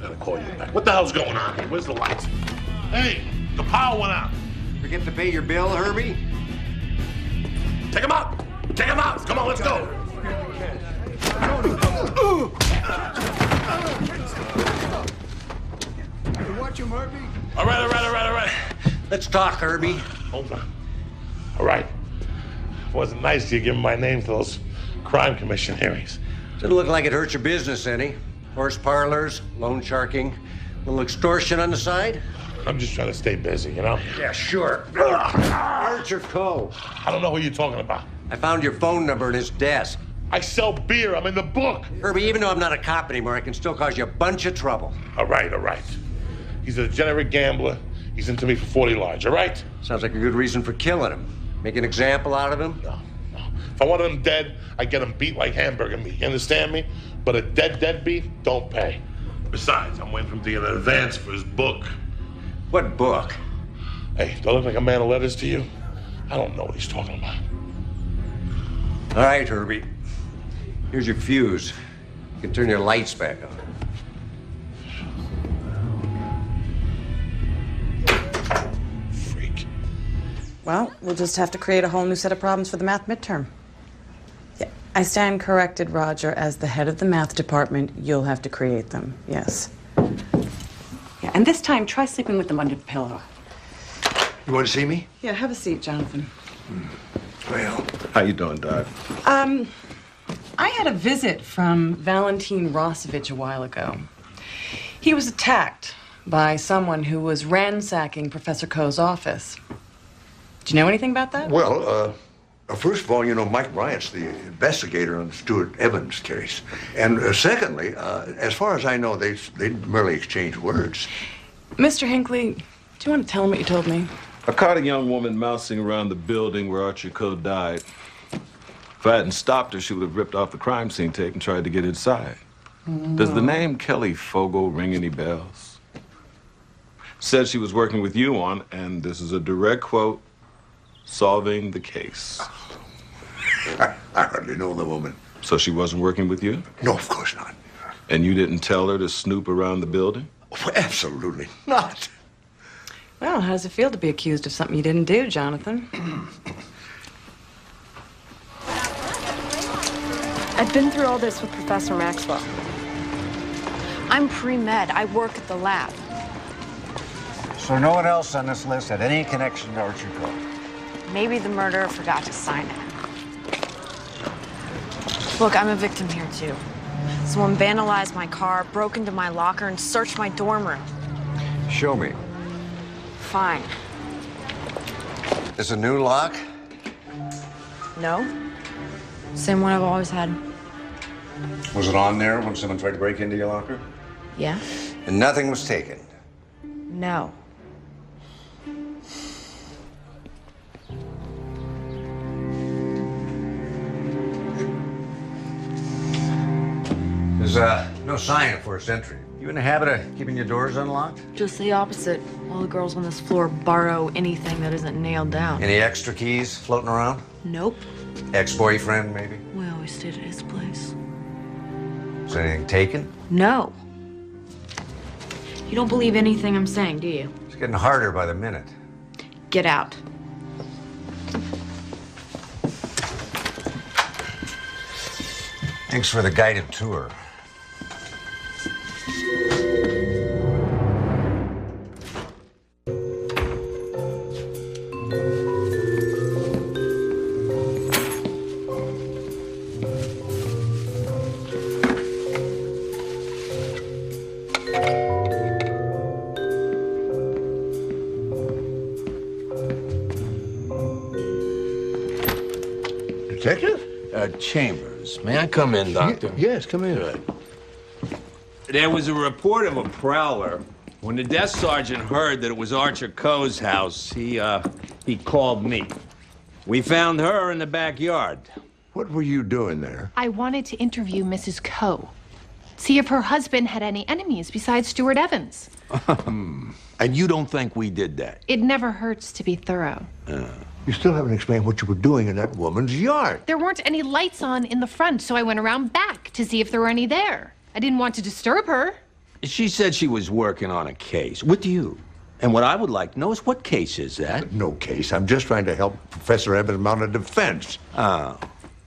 gotta call you back. What the hell's going on here? Where's the lights? Hey, the power went out. Forget to pay your bill, Herbie? Take him out! Take him out! Come on, let's go! You watch him, Herbie? All right. Let's talk, Herbie. Hold on. All right. It wasn't nice of you giving my name to those crime commission hearings. Didn't look like it hurt your business any. Horse parlors, loan sharking, a little extortion on the side. I'm just trying to stay busy, you know? Yeah, sure. Archer Cove. I don't know who you're talking about. I found your phone number in his desk. I sell beer. I'm in the book. Herbie, even though I'm not a cop anymore, I can still cause you a bunch of trouble. All right. He's a degenerate gambler. He's into me for 40 large, all right? Sounds like a good reason for killing him. Make an example out of him? No. If I wanted him dead, I'd get him beat like hamburger meat. You understand me? But a deadbeat don't pay. Besides, I'm waiting for him to get an advance for his book. What book? Hey, do I look like a man of letters to you? I don't know what he's talking about. All right, Herbie. Here's your fuse. You can turn your lights back on. Well, we'll just have to create a whole new set of problems for the math midterm. Yeah, I stand corrected, Roger. As the head of the math department, you'll have to create them. Yes. Yeah, and this time, try sleeping with them under the pillow. You want to see me? Yeah, have a seat, Jonathan. Well, how you doing, Doc? I had a visit from Valentin Rosovich a while ago. He was attacked by someone who was ransacking Professor Koh's office. Do you know anything about that? Well, first of all, you know, Mike Bryant's the investigator on the Stuart Evans case. And secondly, as far as I know, they merely exchanged words. Mr. Hinckley, do you want to tell him what you told me? I caught a young woman mousing around the building where Archer Coe died. If I hadn't stopped her, she would have ripped off the crime scene tape and tried to get inside. Does the name Kelly Fogel ring any bells? Said she was working with you on, and this is a direct quote, solving the case. I hardly know the woman. So she wasn't working with you? No, of course not. And you didn't tell her to snoop around the building? Oh, absolutely not. Well, how does it feel to be accused of something you didn't do, Jonathan? I've been through all this with Professor Maxwell. I'm pre-med. I work at the lab. So no one else on this list had any connection to Archer Coe? Maybe the murderer forgot to sign it. Look, I'm a victim here, too. Someone vandalized my car, broke into my locker, and searched my dorm room. Show me. Fine. Is a new lock? No. Same one I've always had. Was it on there when someone tried to break into your locker? Yeah? And nothing was taken? No. There's no sign of forced entry. You in the habit of keeping your doors unlocked? Just the opposite. All the girls on this floor borrow anything that isn't nailed down. Any extra keys floating around? Nope. Ex-boyfriend, maybe? We always stayed at his place. Is anything taken? No. You don't believe anything I'm saying, do you? It's getting harder by the minute. Get out. Thanks for the guided tour. Detective? Chambers. May I come in, Doctor? Yes, come in. There was a report of a prowler. When the desk sergeant heard that it was Archer Coe's house, he called me. We found her in the backyard. What were you doing there? I wanted to interview Mrs. Coe. See if her husband had any enemies besides Stuart Evans. And you don't think we did that? It never hurts to be thorough. You still haven't explained what you were doing in that woman's yard. There weren't any lights on in the front, so I went around back to see if there were any there. I didn't want to disturb her. She said she was working on a case with you. And what I would like to know is what case is that? No case. I'm just trying to help Professor Evans mount a defense. Oh.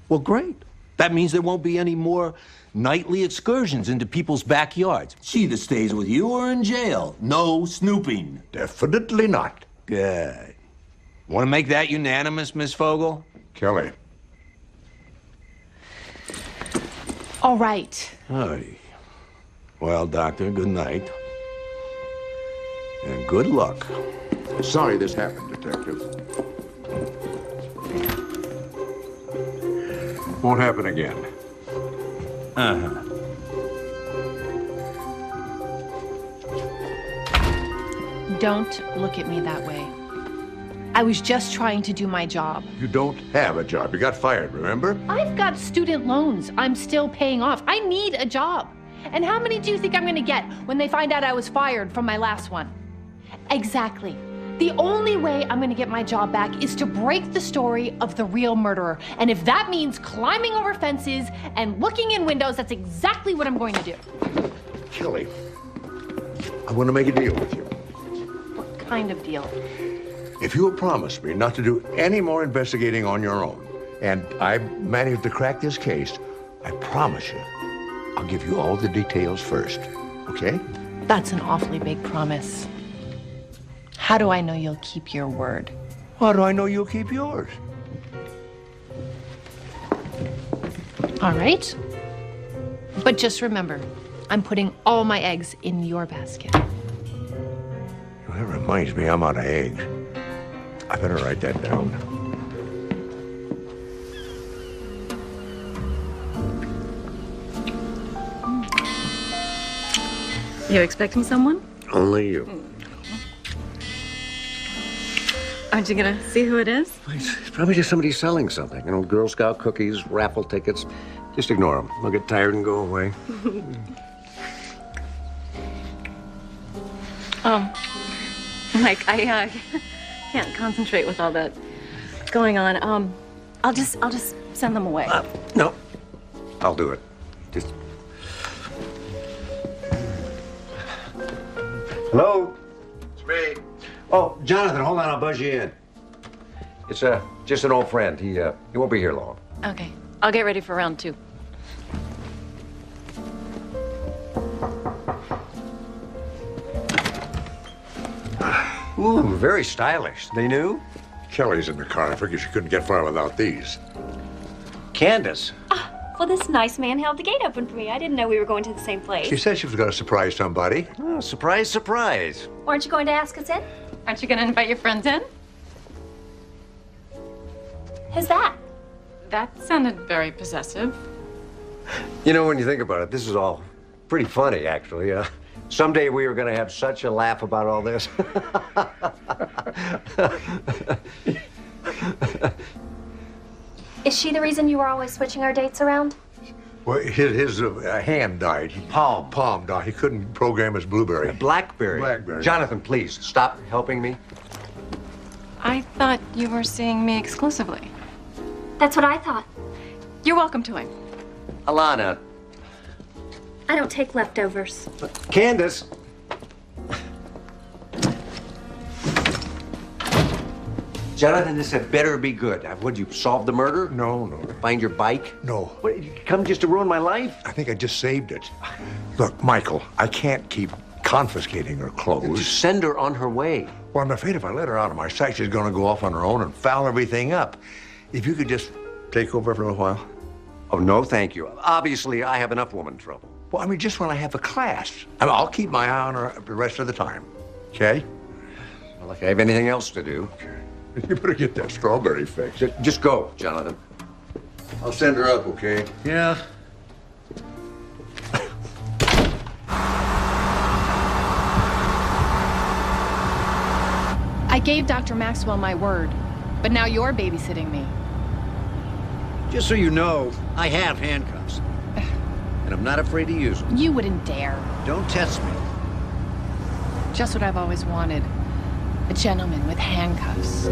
Well, great. That means there won't be any more nightly excursions into people's backyards. She either stays with you or in jail. No snooping. Definitely not. Good. Want to make that unanimous, Miss Fogel? Kelly. All right. Aye. Well, Doctor, good night. And good luck. Sorry this happened, Detective. Won't happen again. Uh-huh. Don't look at me that way. I was just trying to do my job. You don't have a job. You got fired, remember? I've got student loans I'm still paying off. I need a job. And how many do you think I'm going to get when they find out I was fired from my last one? Exactly. The only way I'm going to get my job back is to break the story of the real murderer. And if that means climbing over fences and looking in windows, that's exactly what I'm going to do. Kelly, I want to make a deal with you. What kind of deal? If you will promise me not to do any more investigating on your own, and I manage to crack this case, I promise you, I'll give you all the details first, okay? That's an awfully big promise. How do I know you'll keep your word? How do I know you'll keep yours? All right. But just remember, I'm putting all my eggs in your basket. Well, that reminds me, I'm out of eggs. I better write that down. You expecting someone? Only you. Aren't you gonna see who it is? It's probably just somebody selling something. You know, Girl Scout cookies, raffle tickets. Just ignore them. They'll get tired and go away. Mike, I can't concentrate with all that going on. I'll just send them away. No, I'll do it. Just. Hello? It's me. Oh, Jonathan, hold on, I'll buzz you in. It's just an old friend. He won't be here long. Okay, I'll get ready for round 2. Ooh, very stylish. They knew? Kelly's in the car. I figured she couldn't get far without these. Candace. Well, this nice man held the gate open for me. I didn't know we were going to the same place. She said she was going to surprise somebody. Oh, surprise, surprise. Weren't you going to ask us in? Aren't you gonna invite your friends in? Who's that? That sounded very possessive. You know, when you think about it, this is all pretty funny, actually. Someday we were going to have such a laugh about all this. Is she the reason you were always switching our dates around? Well, his hand died. Palm died. He couldn't program his Blueberry. Blackberry. Jonathan, please, stop helping me. I thought you were seeing me exclusively. That's what I thought. You're welcome to him. Alana. I don't take leftovers. Candace. Jonathan, this had better be good. Would you solve the murder? No. Find your bike? No. What, you come just to ruin my life? I think I just saved it. Look, Michael, I can't keep confiscating her clothes. Just send her on her way. Well, I'm afraid if I let her out of my sight, she's going to go off on her own and foul everything up. If you could just take over for a little while. Oh, no, thank you. Obviously, I have enough woman trouble. Well, I mean, just when I have a class. I'll keep my eye on her the rest of the time. Okay? Well, if I have anything else to do. You better get that strawberry fixed. Just go, Jonathan. I'll send her up, okay? Yeah. I gave Dr. Maxwell my word, but now you're babysitting me. Just so you know, I have handcuffs. And I'm not afraid to use them. You wouldn't dare. Don't test me. Just what I've always wanted. A gentleman with handcuffs.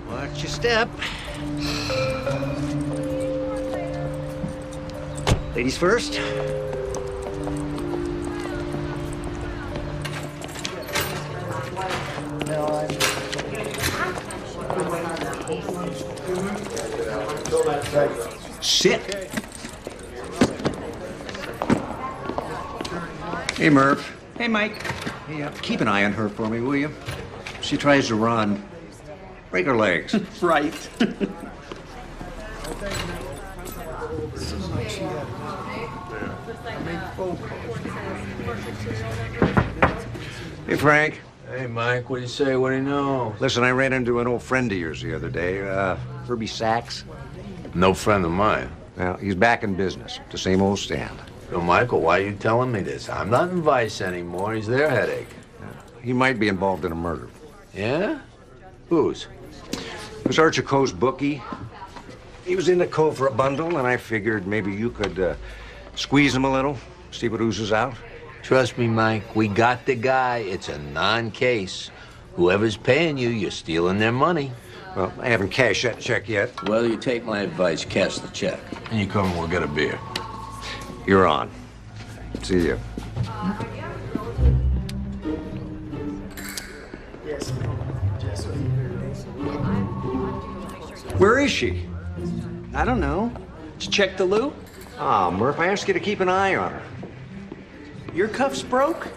Watch your step. Ladies first. Sit. Hey, Murph. Hey, Mike. Hey, keep an eye on her for me, will you? She tries to run. Break her legs. Right. Hey, Frank. Hey, Mike, what do you say? What do you know? Listen, I ran into an old friend of yours the other day, Herbie Sachs. No friend of mine. Well, he's back in business. The same old stand. So, Michael, why are you telling me this? I'm not in Vice anymore. He's their headache. He might be involved in a murder. Yeah? Whose? It was Archer Coe's bookie. He was in the cove for a bundle, and I figured maybe you could squeeze him a little, see what oozes out. Trust me, Mike, we got the guy. It's a non-case. Whoever's paying you, you're stealing their money. Well, I haven't cashed that check yet. Well, you take my advice, cash the check. And you come and we'll get a beer. You're on. See you. Where is she? I don't know. Did you check the loo? Ah, Murph, I asked you to keep an eye on her. Your cuffs broke?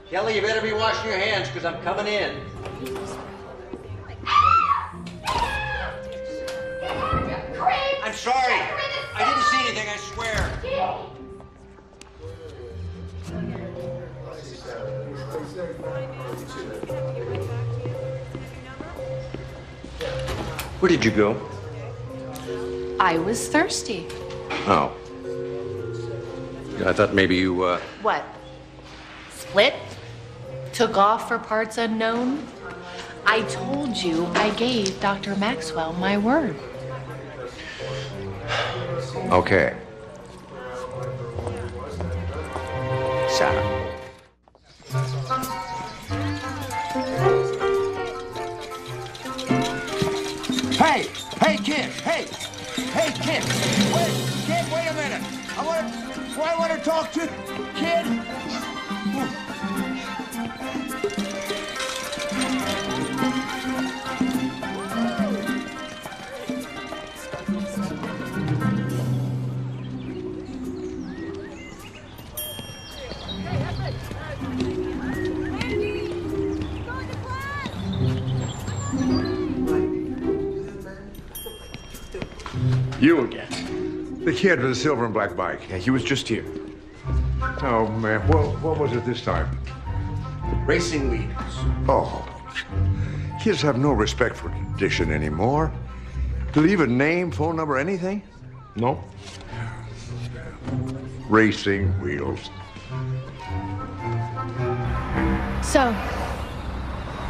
Kelly, you better be washing your hands, because I'm coming in. I'm sorry. I didn't see anything, I swear. Where did you go? I was thirsty. Oh. I thought maybe you, What? Split? Took off for parts unknown? I told you I gave Dr. Maxwell my word. Okay. Sarah. Hey! Hey, kid! Hey! Hey, kid! Wait a minute! I want to talk to kid. You again. The kid with the silver and black bike. Yeah, he was just here. Oh, man. What was it this time? Racing leaders. Oh. Kids have no respect for tradition anymore. Leave a name, phone number, anything? No. Racing wheels. So,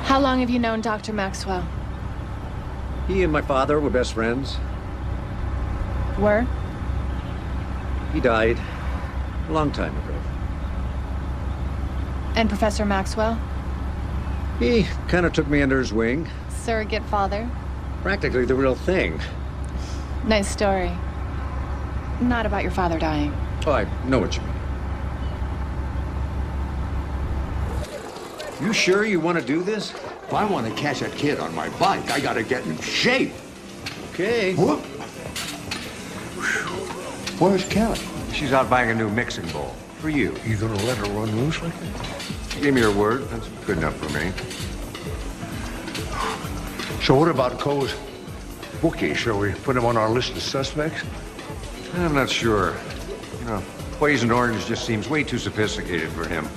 how long have you known Dr. Maxwell? He and my father were best friends. Were? He died a long time ago. And Professor Maxwell? He kind of took me under his wing. Surrogate father? Practically the real thing. Nice story. Not about your father dying. Oh, I know what you mean. You sure you want to do this? If I want to catch a kid on my bike, I gotta get in shape. Okay. Whoop. Where's Kelly? She's out buying a new mixing bowl. For you. You gonna let her run loose like that? She gave me her word. That's good enough for me. So what about Coe's bookie? Shall we put him on our list of suspects? I'm not sure. You know, Poison Orange just seems way too sophisticated for him.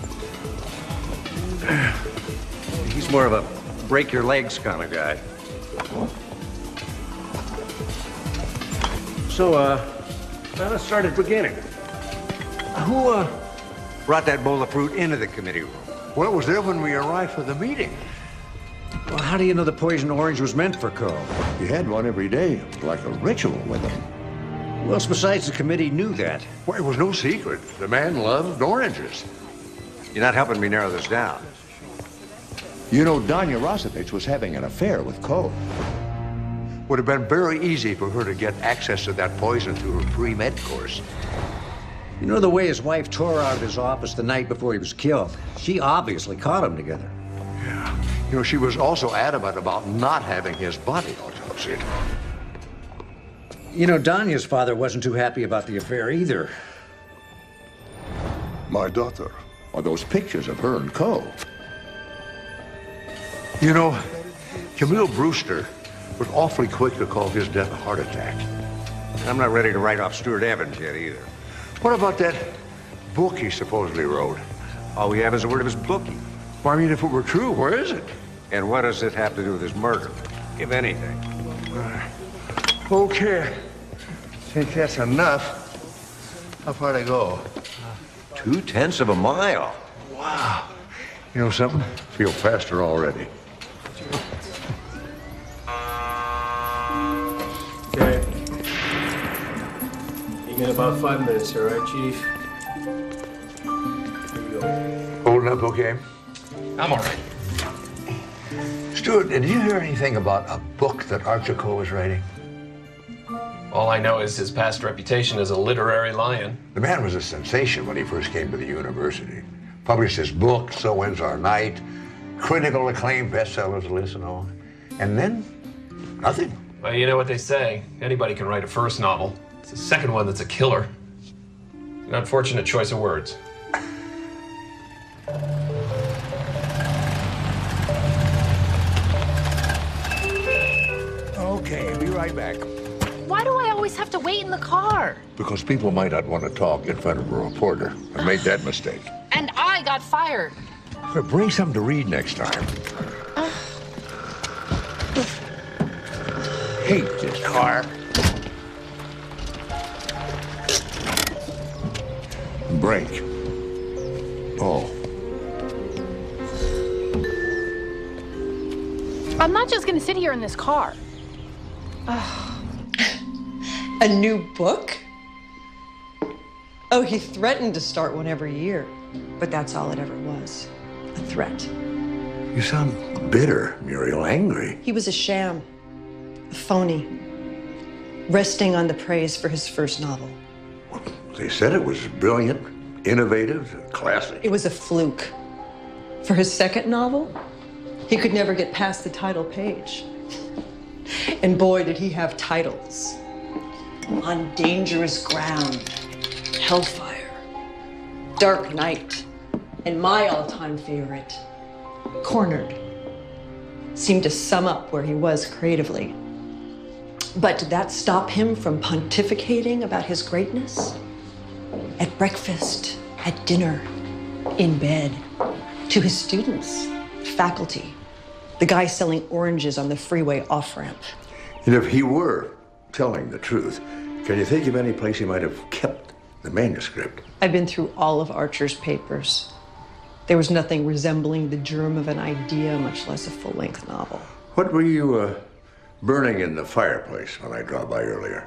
He's more of a break your legs kind of guy. So, let's start at the beginning. Who brought that bowl of fruit into the committee room? Well, it was there when we arrived for the meeting. Well, how do you know the poison orange was meant for Coe? He had one every day, like a ritual with him. Who else besides the committee knew that? Well, it was no secret. The man loved oranges. You're not helping me narrow this down. You know, Danya Rosovich was having an affair with Coe. Would have been very easy for her to get access to that poison through her pre-med course. You know the way his wife tore out of his office the night before he was killed? She obviously caught him together. Yeah. You know, she was also adamant about not having his body autopsied. You know, Danya's father wasn't too happy about the affair either. My daughter. Are those pictures of her and Coe? You know, Camille Brewster was awfully quick to call his death a heart attack. I'm not ready to write off Stuart Evans yet either. What about that book he supposedly wrote? All we have is a word of his bookie. Well, I mean, if it were true, where is it? And what does it have to do with his murder? If anything. Okay. Think that's enough. How far to go? 0.2 of a mile. Wow. You know something? Feel faster already. Okay. You got about 5 minutes, all right, Chief? Here you go. Holding up okay? I'm all right. Stuart, did you hear anything about a book that Archer Coe was writing? All I know is his past reputation as a literary lion. The man was a sensation when he first came to the university. Published his book, So Ends Our Night, critical acclaim, bestsellers list and all. And then, nothing. Well, you know what they say. Anybody can write a first novel. It's the second one that's a killer. An unfortunate choice of words. Okay, be right back. Why do I always have to wait in the car? Because people might not want to talk in front of a reporter. I made that mistake. And I got fired. But bring something to read next time. Hate this car. Brake. Oh. I'm not just gonna sit here in this car. A new book? Oh, he threatened to start one every year, but that's all it ever was, a threat. You sound bitter, Muriel, angry. He was a sham, a phony, resting on the praise for his first novel. They said it was brilliant, innovative, classic. It was a fluke. For his second novel, he could never get past the title page. And boy, did he have titles. On Dangerous Ground, Hellfire, Dark Night, and my all-time favorite, Cornered. Seemed to sum up where he was creatively. But did that stop him from pontificating about his greatness? At breakfast, at dinner, in bed, to his students, faculty, the guy selling oranges on the freeway off-ramp. And if he were telling the truth, can you think of any place he might have kept the manuscript? I've been through all of Archer's papers. There was nothing resembling the germ of an idea, much less a full-length novel. What were you burning in the fireplace when I dropped by earlier?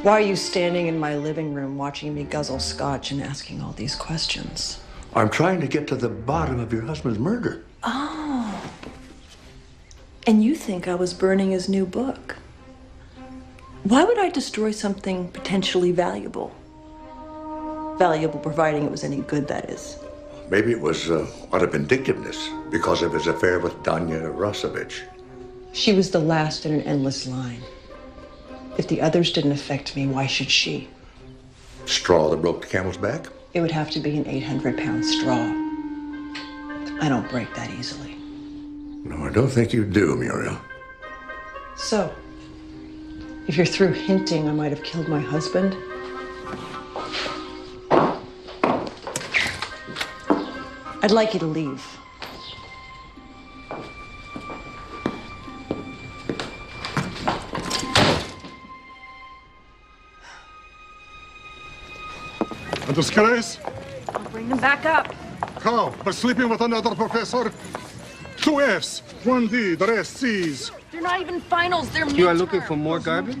Why are you standing in my living room watching me guzzle scotch and asking all these questions? I'm trying to get to the bottom of your husband's murder. Oh. And you think I was burning his new book? Why would I destroy something potentially valuable? Valuable providing it was any good, that is. Maybe it was out of vindictiveness because of his affair with Danya Rosovich. She was the last in an endless line. If the others didn't affect me, why should she? Straw that broke the camel's back? It would have to be an 800-pound straw. I don't break that easily. No, I don't think you do, Muriel. So, if you're through hinting I might have killed my husband, I'd like you to leave. A disgrace? I'll bring them back up. How? By sleeping with another professor? 2 Fs, 1 D, the rest Cs. They're not even finals, they're You are midterms. looking for more garbage?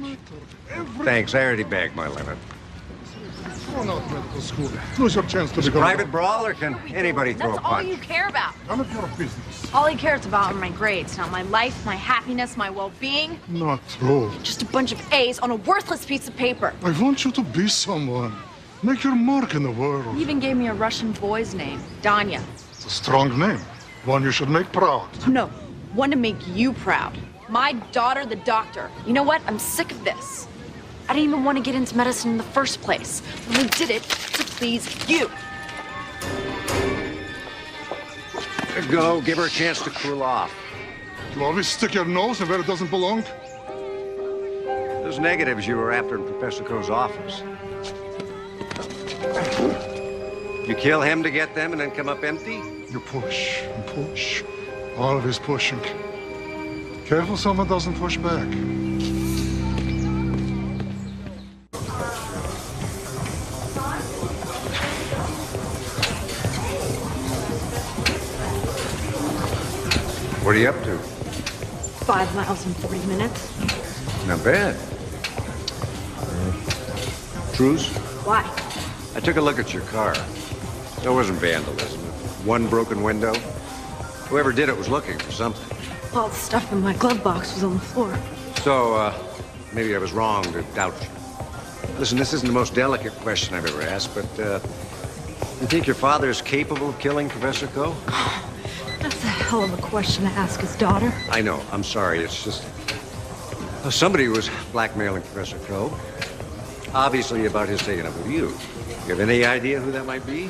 Thanks, I already bagged my limit. Oh, not medical school. Lose your chance to It's a become private brawl, or can anybody throw a That's all punch? you care about. None of your business. All he cares about are my grades, not my life, my happiness, my well-being. Not true. Just a bunch of A's on a worthless piece of paper. I want you to be someone. Make your mark in the world. He even gave me a Russian boy's name, Danya. It's a strong name. One you should make proud. No, one to make you proud. My daughter, the doctor. You know what? I'm sick of this. I didn't even want to get into medicine in the first place. I only did it to please you. Go, give her a chance to cool off. You always stick your nose in where it doesn't belong. Those negatives you were after in Professor Coe's office. You kill him to get them and then come up empty? You push and push. Always pushing. Careful someone doesn't push back. What are you up to? 5 miles in 40 minutes. Not bad. Truce? Why? I took a look at your car. There wasn't vandalism. One broken window. Whoever did it was looking for something. All the stuff in my glove box was on the floor. So, maybe I was wrong to doubt you. Listen, this isn't the most delicate question I've ever asked, but, you think your father is capable of killing Professor Coe? That's a hell of a question to ask his daughter. I know. I'm sorry. It's just... somebody was blackmailing Professor Coe. Obviously about his taking up with you. You have any idea who that might be?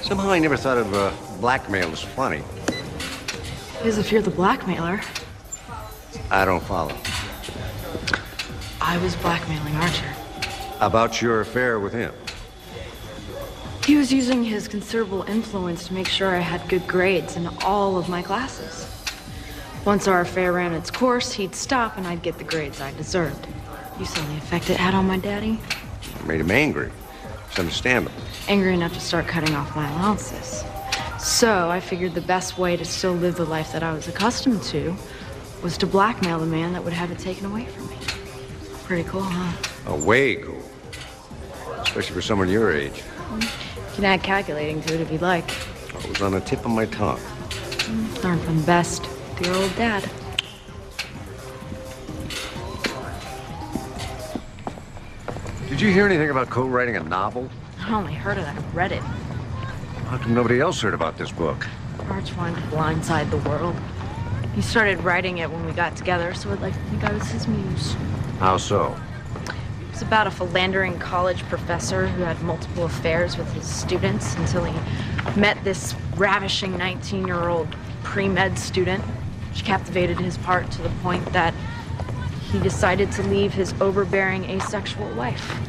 Somehow I never thought of blackmail as funny. Because if you're the blackmailer, I don't follow. I was blackmailing Archer. About your affair with him? He was using his considerable influence to make sure I had good grades in all of my classes. Once our affair ran its course, he'd stop and I'd get the grades I deserved. You saw the effect it had on my daddy? It made him angry. It's understandable. Angry enough to start cutting off my allowances. So I figured the best way to still live the life that I was accustomed to was to blackmail the man that would have it taken away from me. Pretty cool, huh? Oh, way cool. Especially for someone your age. You can add calculating to it if you'd like. It was on the tip of my tongue. Learn from the best. Your old dad. Did you hear anything about Coe writing a novel? I only heard it, I read it. How come nobody else heard about this book? Arch wanted to blindside the world. He started writing it when we got together, so I'd like to think I was his muse. How so? It was about a philandering college professor who had multiple affairs with his students until he met this ravishing 19-year-old pre-med student, which captivated his heart to the point that he decided to leave his overbearing asexual wife.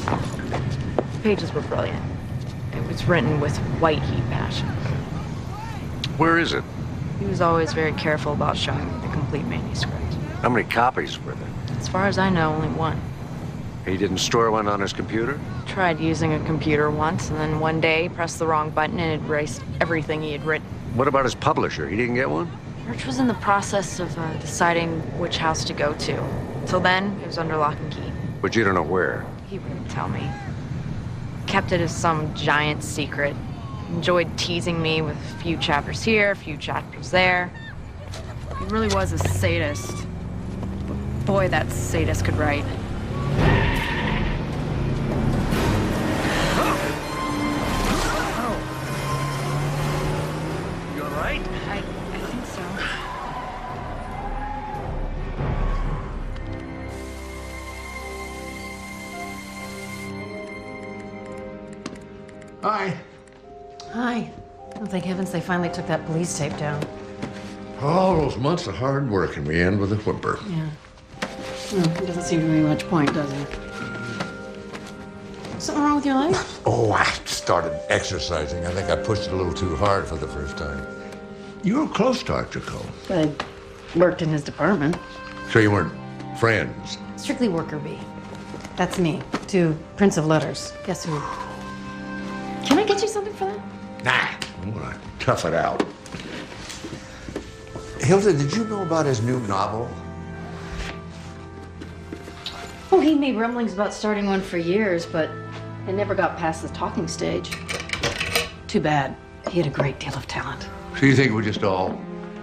The pages were brilliant. It was written with white heat passion. Where is it? He was always very careful about showing me the complete manuscript. How many copies were there? As far as I know, only one. He didn't store one on his computer? Tried using a computer once, and then one day he pressed the wrong button and it erased everything he had written. What about his publisher? He didn't get one? Arch was in the process of deciding which house to go to. Till then, it was under lock and key. But you don't know where. He wouldn't tell me. Kept it as some giant secret. Enjoyed teasing me with a few chapters here, a few chapters there. He really was a sadist. But boy, that sadist could write. You all right? I think so. Hi. Hi. Oh, thank heavens they finally took that police tape down. All those months of hard work, and we end with a whimper. Yeah. It doesn't seem to be much point, does it? Something wrong with your leg? Oh, I started exercising. I think I pushed it a little too hard for the first time. You were close to Archer Cole. I worked in his department. So you weren't friends? Strictly worker bee. That's me, to Prince of Letters. Guess who? Can I get you something for that? Nah, I'm gonna tough it out. Hilda, did you know about his new novel? Oh, he made rumblings about starting one for years, but it never got past the talking stage. Too bad. He had a great deal of talent. So you think we just all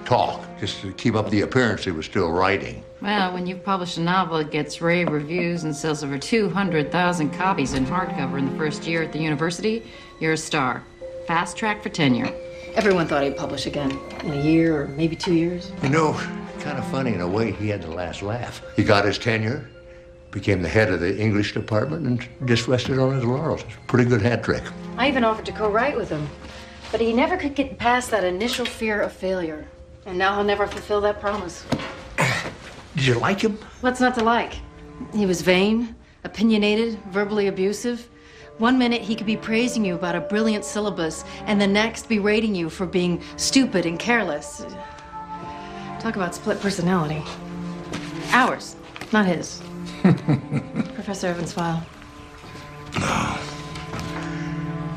talk, just to keep up the appearance he was still writing? Well, when you've published a novel, it gets rave reviews and sells over 200,000 copies in hardcover in the first year at the university, you're a star. Fast track for tenure. Everyone thought he'd publish again in a year or maybe 2 years. You know, kind of funny in a way, he had the last laugh. He got his tenure, became the head of the English department, and just rested on his laurels. It's a pretty good hat trick. I even offered to co-write with him, but he never could get past that initial fear of failure. And now he'll never fulfill that promise. Did you like him? What's not to like? He was vain, opinionated, verbally abusive. One minute he could be praising you about a brilliant syllabus, and the next berating you for being stupid and careless. Talk about split personality. Ours, not his. Professor Evans' file. No.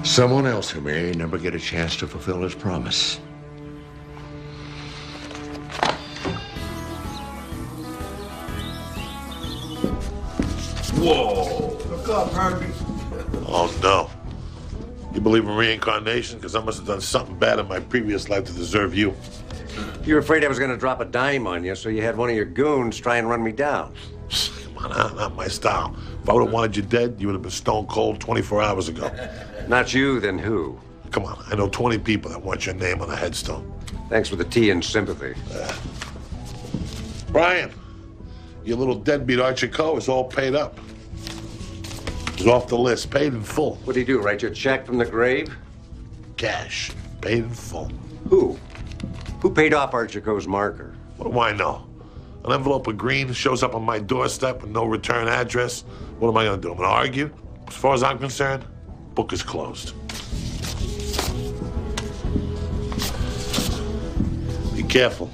Someone else who may never get a chance to fulfill his promise. Whoa. Look up, Herbie. Oh, no. You believe in reincarnation? Because I must have done something bad in my previous life to deserve you. You were afraid I was going to drop a dime on you, so you had one of your goons try and run me down. Come on, not my style. If I would have wanted you dead, you would have been stone cold 24 hours ago. Not you, then who? Come on, I know 20 people that want your name on a headstone. Thanks for the tea and sympathy. Brian, your little deadbeat Archer Coe is all paid up. He's off the list, paid in full. What'd he do, write you a check from the grave? Cash, paid in full. Who? Who paid off Archer Coe's marker? What do I know? An envelope of green shows up on my doorstep with no return address. What am I gonna do? I'm gonna argue? As far as I'm concerned, book is closed. Be careful.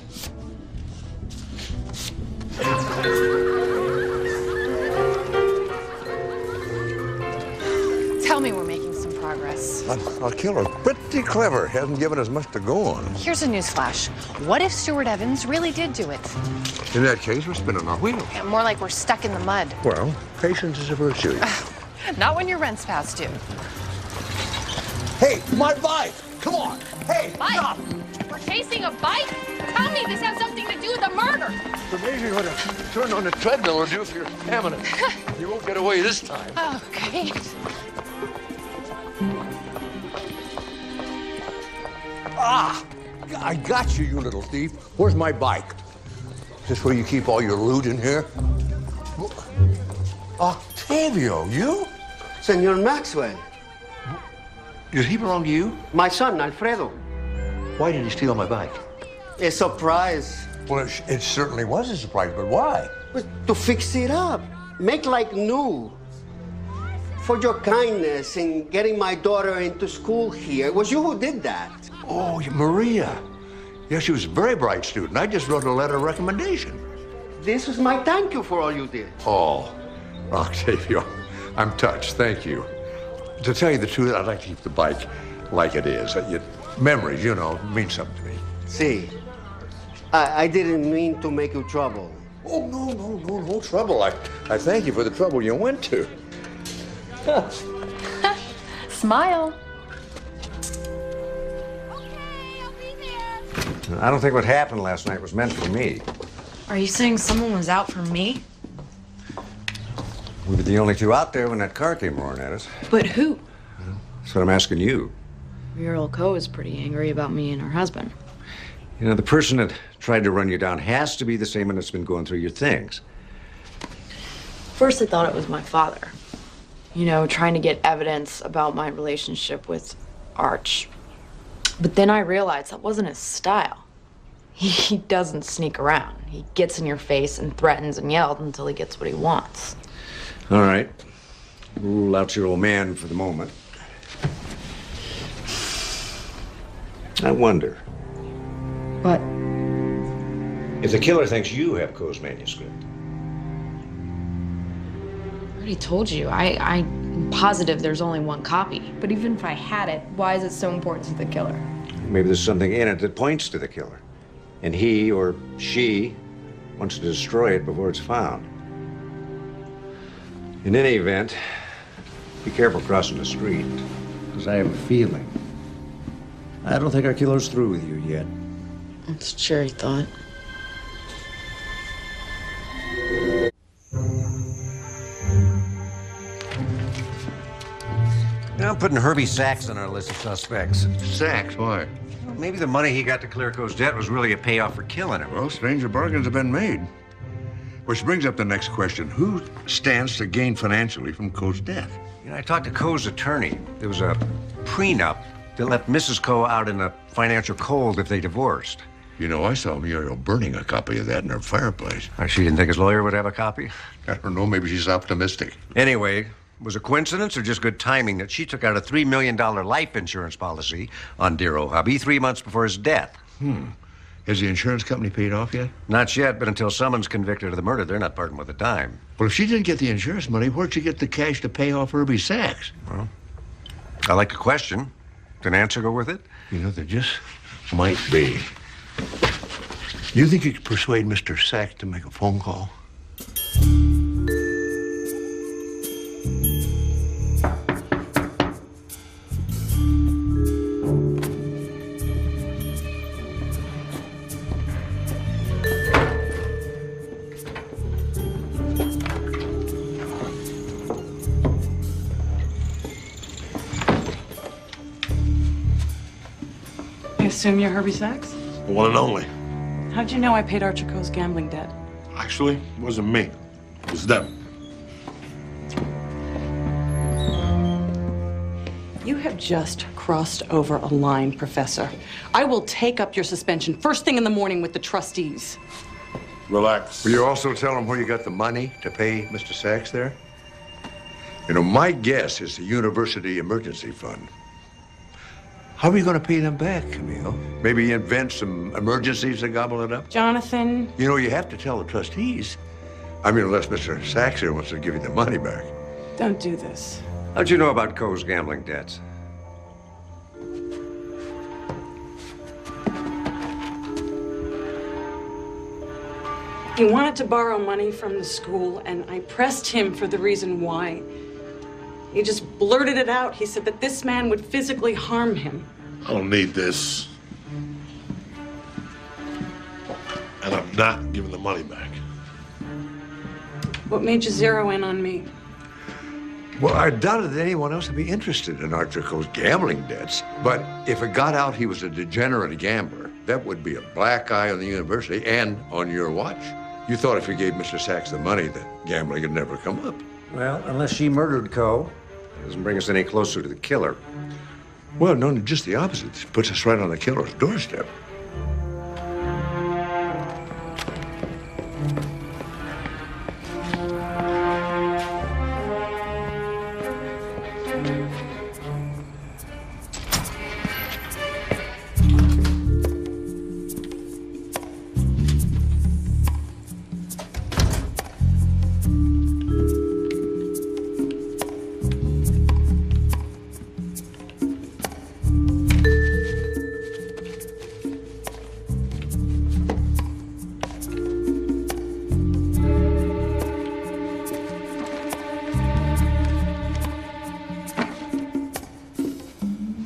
Tell me we're making some progress. Our killer, pretty clever. Hasn't given us much to go on. Here's a newsflash. What if Stuart Evans really did do it? In that case, we're spinning our wheels. Yeah, more like we're stuck in the mud. Well, patience is a virtue. Not when your rent's past due. Hey, my bike! Come on! Hey, Bike? stop! We're chasing a bike? Tell me this has something to do with the murder. It's amazing what a turn on the treadmill will do for your stamina. You won't get away this time. Okay. Ah! I got you, you little thief. Where's my bike? Is this where you keep all your loot in here? Octavio, you? Senor Maxwell. Does he belong to you? My son, Alfredo. Why did he steal my bike? A surprise. Well, it certainly was a surprise, but why? But to fix it up. Make like new. For your kindness in getting my daughter into school here. It was you who did that. Oh, Maria. Yeah, she was a very bright student. I just wrote a letter of recommendation. This was my thank you for all you did. Oh, Octavio, I'm touched. Thank you. To tell you the truth, I'd like to keep the bike like it is. Memories, you know, mean something to me. See, I didn't mean to make you trouble. Oh, no trouble. I thank you for the trouble you went to. Smile. I don't think what happened last night was meant for me. Are you saying someone was out for me? We were the only two out there when that car came roaring at us. But who? That's what I'm asking you. Your old co is pretty angry about me and her husband. You know, the person that tried to run you down has to be the same one that's been going through your things. First I thought it was my father. you know, trying to get evidence about my relationship with Arch. But then I realized that wasn't his style. He doesn't sneak around. He gets in your face and threatens and yells until he gets what he wants. All right. Rule out your old man for the moment. I wonder. What? If the killer thinks you have Coe's manuscript. I already told you. I'm positive there's only one copy. But even if I had it, why is it so important to the killer? Maybe there's something in it that points to the killer. And he or she wants to destroy it before it's found. In any event, be careful crossing the street, because I have a feeling. I don't think our killer's through with you yet. It's a cheery thought. Now I'm putting Herbie Sachs on our list of suspects. Sachs? Why? Maybe the money he got to clear Coe's debt was really a payoff for killing him. Well, stranger bargains have been made. Which brings up the next question. Who stands to gain financially from Coe's death? You know, I talked to Coe's attorney. There was a prenup that left Mrs. Coe out in a financial cold if they divorced. You know, I saw Muriel burning a copy of that in her fireplace. She didn't think his lawyer would have a copy? I don't know. Maybe she's optimistic. Anyway, was it coincidence or just good timing that she took out a $3 million life insurance policy on dear old hubby 3 months before his death? Has the insurance company paid off yet? Not yet, but until someone's convicted of the murder, they're not parting with a dime. Well, if she didn't get the insurance money, where'd she get the cash to pay off Herbie Sachs? Well, I like the question. Did an answer go with it? You know, there just might be. You think you could persuade Mr. Sachs to make a phone call? I assume you're Herbie Sachs? The one and only. How'd you know I paid Archer Coe's gambling debt? Actually, it wasn't me. It was them. You have just crossed over a line, Professor. I will take up your suspension first thing in the morning with the trustees. Relax. Will you also tell him where you got the money to pay Mr. Sachs there? You know, my guess is the University Emergency Fund. How are you going to pay them back, Camille? Maybe invent some emergencies to gobble it up? Jonathan. You know, you have to tell the trustees. I mean, unless Mr. Sachs here wants to give you the money back. Don't do this. How'd you know about Coe's gambling debts? He wanted to borrow money from the school, and I pressed him for the reason why. He just blurted it out. He said that this man would physically harm him. I don't need this. And I'm not giving the money back. What made you zero in on me? Well, I doubted that anyone else would be interested in Archer Coe's gambling debts. But if it got out he was a degenerate gambler, that would be a black eye on the university and on your watch. You thought if you gave Mr. Sachs the money, that gambling would never come up. Well, unless she murdered Coe, it doesn't bring us any closer to the killer. Well, no, just the opposite. It puts us right on the killer's doorstep.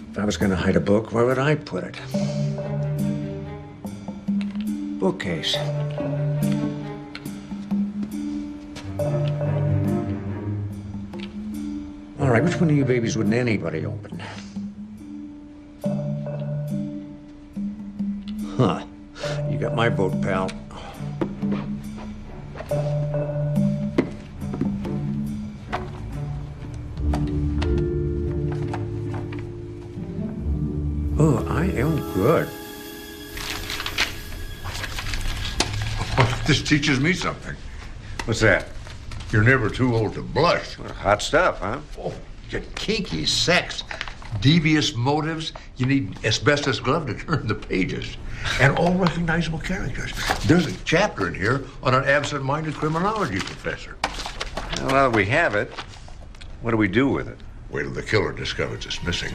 If I was going to hide a book, where would I put it? Bookcase. All right, which one of you babies wouldn't anybody open? Huh. You got my vote, pal. Good. This teaches me something. What's that? You're never too old to blush. Hot stuff, huh? Oh, kinky sex, devious motives. You need asbestos glove to turn the pages. And all recognizable characters. There's a chapter in here on an absent-minded criminology professor. Well, now that we have it, what do we do with it? Wait till the killer discovers it's missing.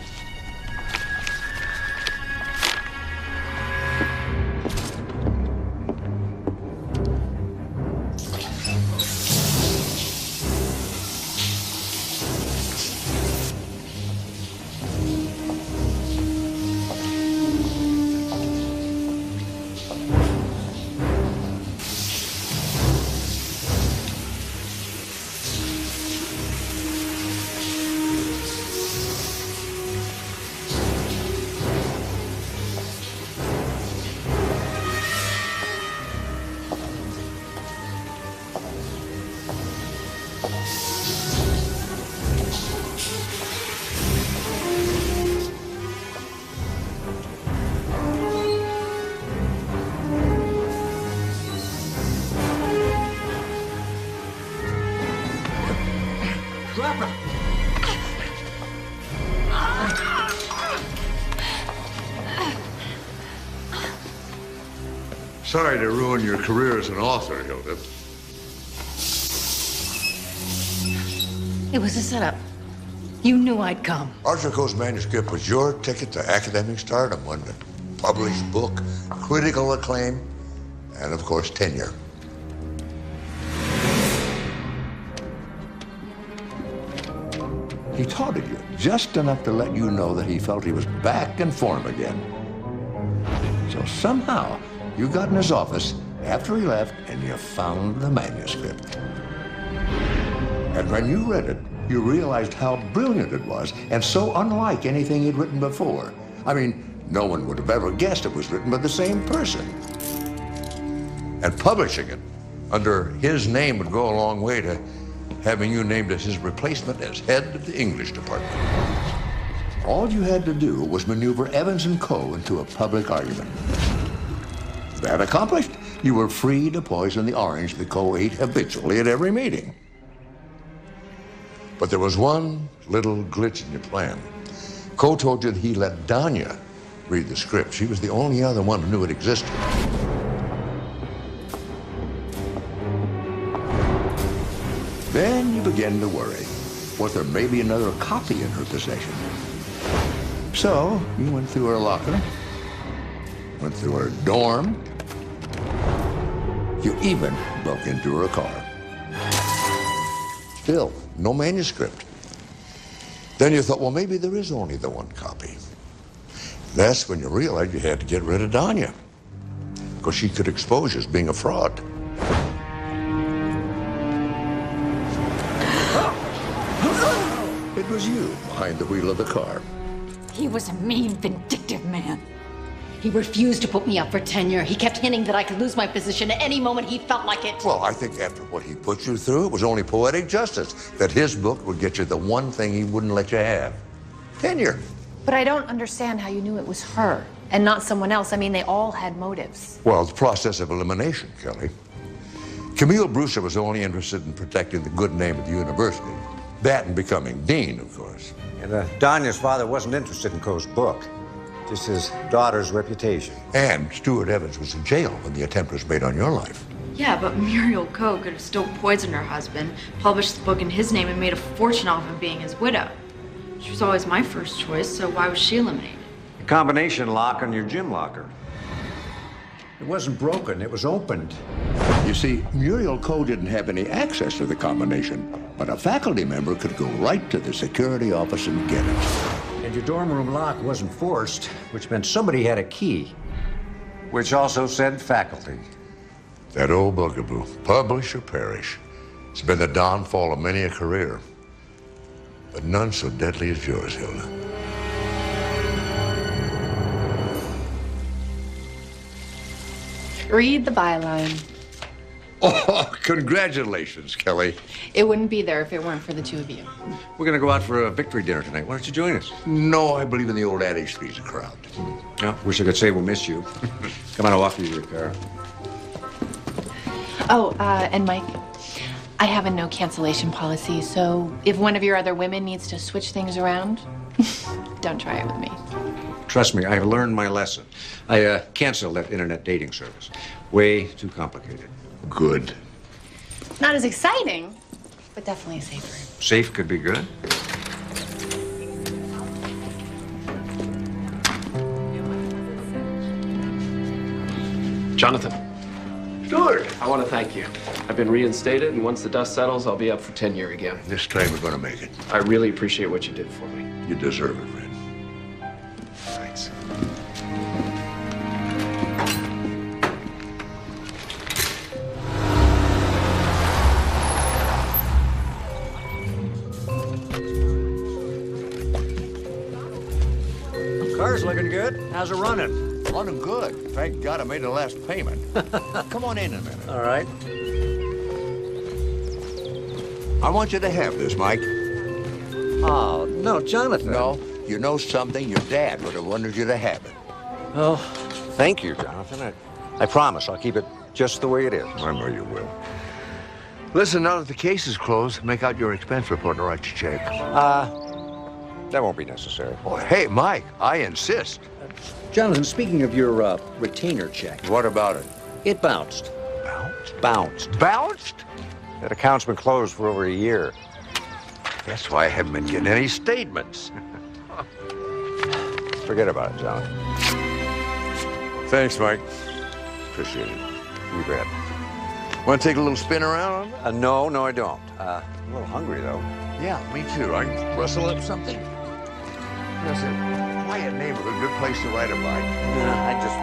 Sorry to ruin your career as an author, Hilda. It was a setup. You knew I'd come. Archer Coe's manuscript was your ticket to academic stardom, wasn't it? Published book, critical acclaim, and of course, tenure. He taunted you just enough to let you know that he felt he was back in form again. So somehow, you got in his office after he left and you found the manuscript. And when you read it, you realized how brilliant it was and so unlike anything he'd written before. I mean, no one would have ever guessed it was written by the same person. And publishing it under his name would go a long way to having you named as his replacement as head of the English department. All you had to do was maneuver Evans and Coe into a public argument. That accomplished, you were free to poison the orange that Coe ate habitually at every meeting. But there was one little glitch in your plan. Coe told you that he let Danya read the script. She was the only other one who knew it existed. Then you began to worry. Was there maybe another copy in her possession? So you went through her locker, went through her dorm. You even broke into her car. Still, no manuscript. Then you thought, well, maybe there is only the one copy. That's when you realized you had to get rid of Danya, because she could expose you as being a fraud. It was you behind the wheel of the car. He was a mean, vindictive man. He refused to put me up for tenure. He kept hinting that I could lose my position at any moment he felt like it. Well, I think after what he put you through, it was only poetic justice that his book would get you the one thing he wouldn't let you have. Tenure. But I don't understand how you knew it was her and not someone else. I mean, they all had motives. Well, the process of elimination, Kelly. Camille Brewster was only interested in protecting the good name of the university. That and becoming dean, of course. And Danya's father wasn't interested in Coe's book. Just his daughter's reputation. And Stuart Evans was in jail when the attempt was made on your life. Yeah, but Muriel Coe could have still poisoned her husband, published the book in his name, and made a fortune off of being his widow. She was always my first choice, so why was she eliminated? A combination lock on your gym locker. It wasn't broken, it was opened. You see, Muriel Coe didn't have any access to the combination, but a faculty member could go right to the security office and get it. And your dorm room lock wasn't forced, which meant somebody had a key, which also said faculty. That old bugaboo, publish or perish. It's been the downfall of many a career, but none so deadly as yours, Hilda. Read the byline. Oh, congratulations, Kelly. It wouldn't be there if it weren't for the two of you. We're gonna go out for a victory dinner tonight. Why don't you join us? No, I believe in the old adage, three's a crowd. Yeah, wish I could say we'll miss you. Come on, I'll offer you your car. Oh, and Mike, I have a no cancellation policy, so if one of your other women needs to switch things around, don't try it with me. Trust me, I've learned my lesson. I canceled that internet dating service. Way too complicated. Good. Not as exciting, but definitely safer. Safe could be good. Jonathan. Stuart. I want to thank you. I've been reinstated, and once the dust settles, I'll be up for tenure again. This time we're going to make it. I really appreciate what you did for me. You deserve it, friend. Thanks. Car's looking good. How's it running? Running good. Thank God I made the last payment. Come on in a minute. All right. I want you to have this, Mike. Oh, no, Jonathan. No, you know something? Your dad would have wanted you to have it. Oh, thank you, Jonathan. I promise I'll keep it just the way it is. I know you will. Listen, now that the case is closed, make out your expense report and write your check. That won't be necessary. Oh, hey, Mike, I insist. Jonathan, speaking of your retainer check. What about it? It bounced. Bounced? Bounced? That account's been closed for over a year. That's why I haven't been getting any statements. Forget about it, Jonathan. Thanks, Mike. Appreciate it. You bet. Want to take a little spin around? No, I don't. A little hungry, though. Yeah, me too. I can rustle up something. That's a quiet neighborhood, good place to ride a bike. I just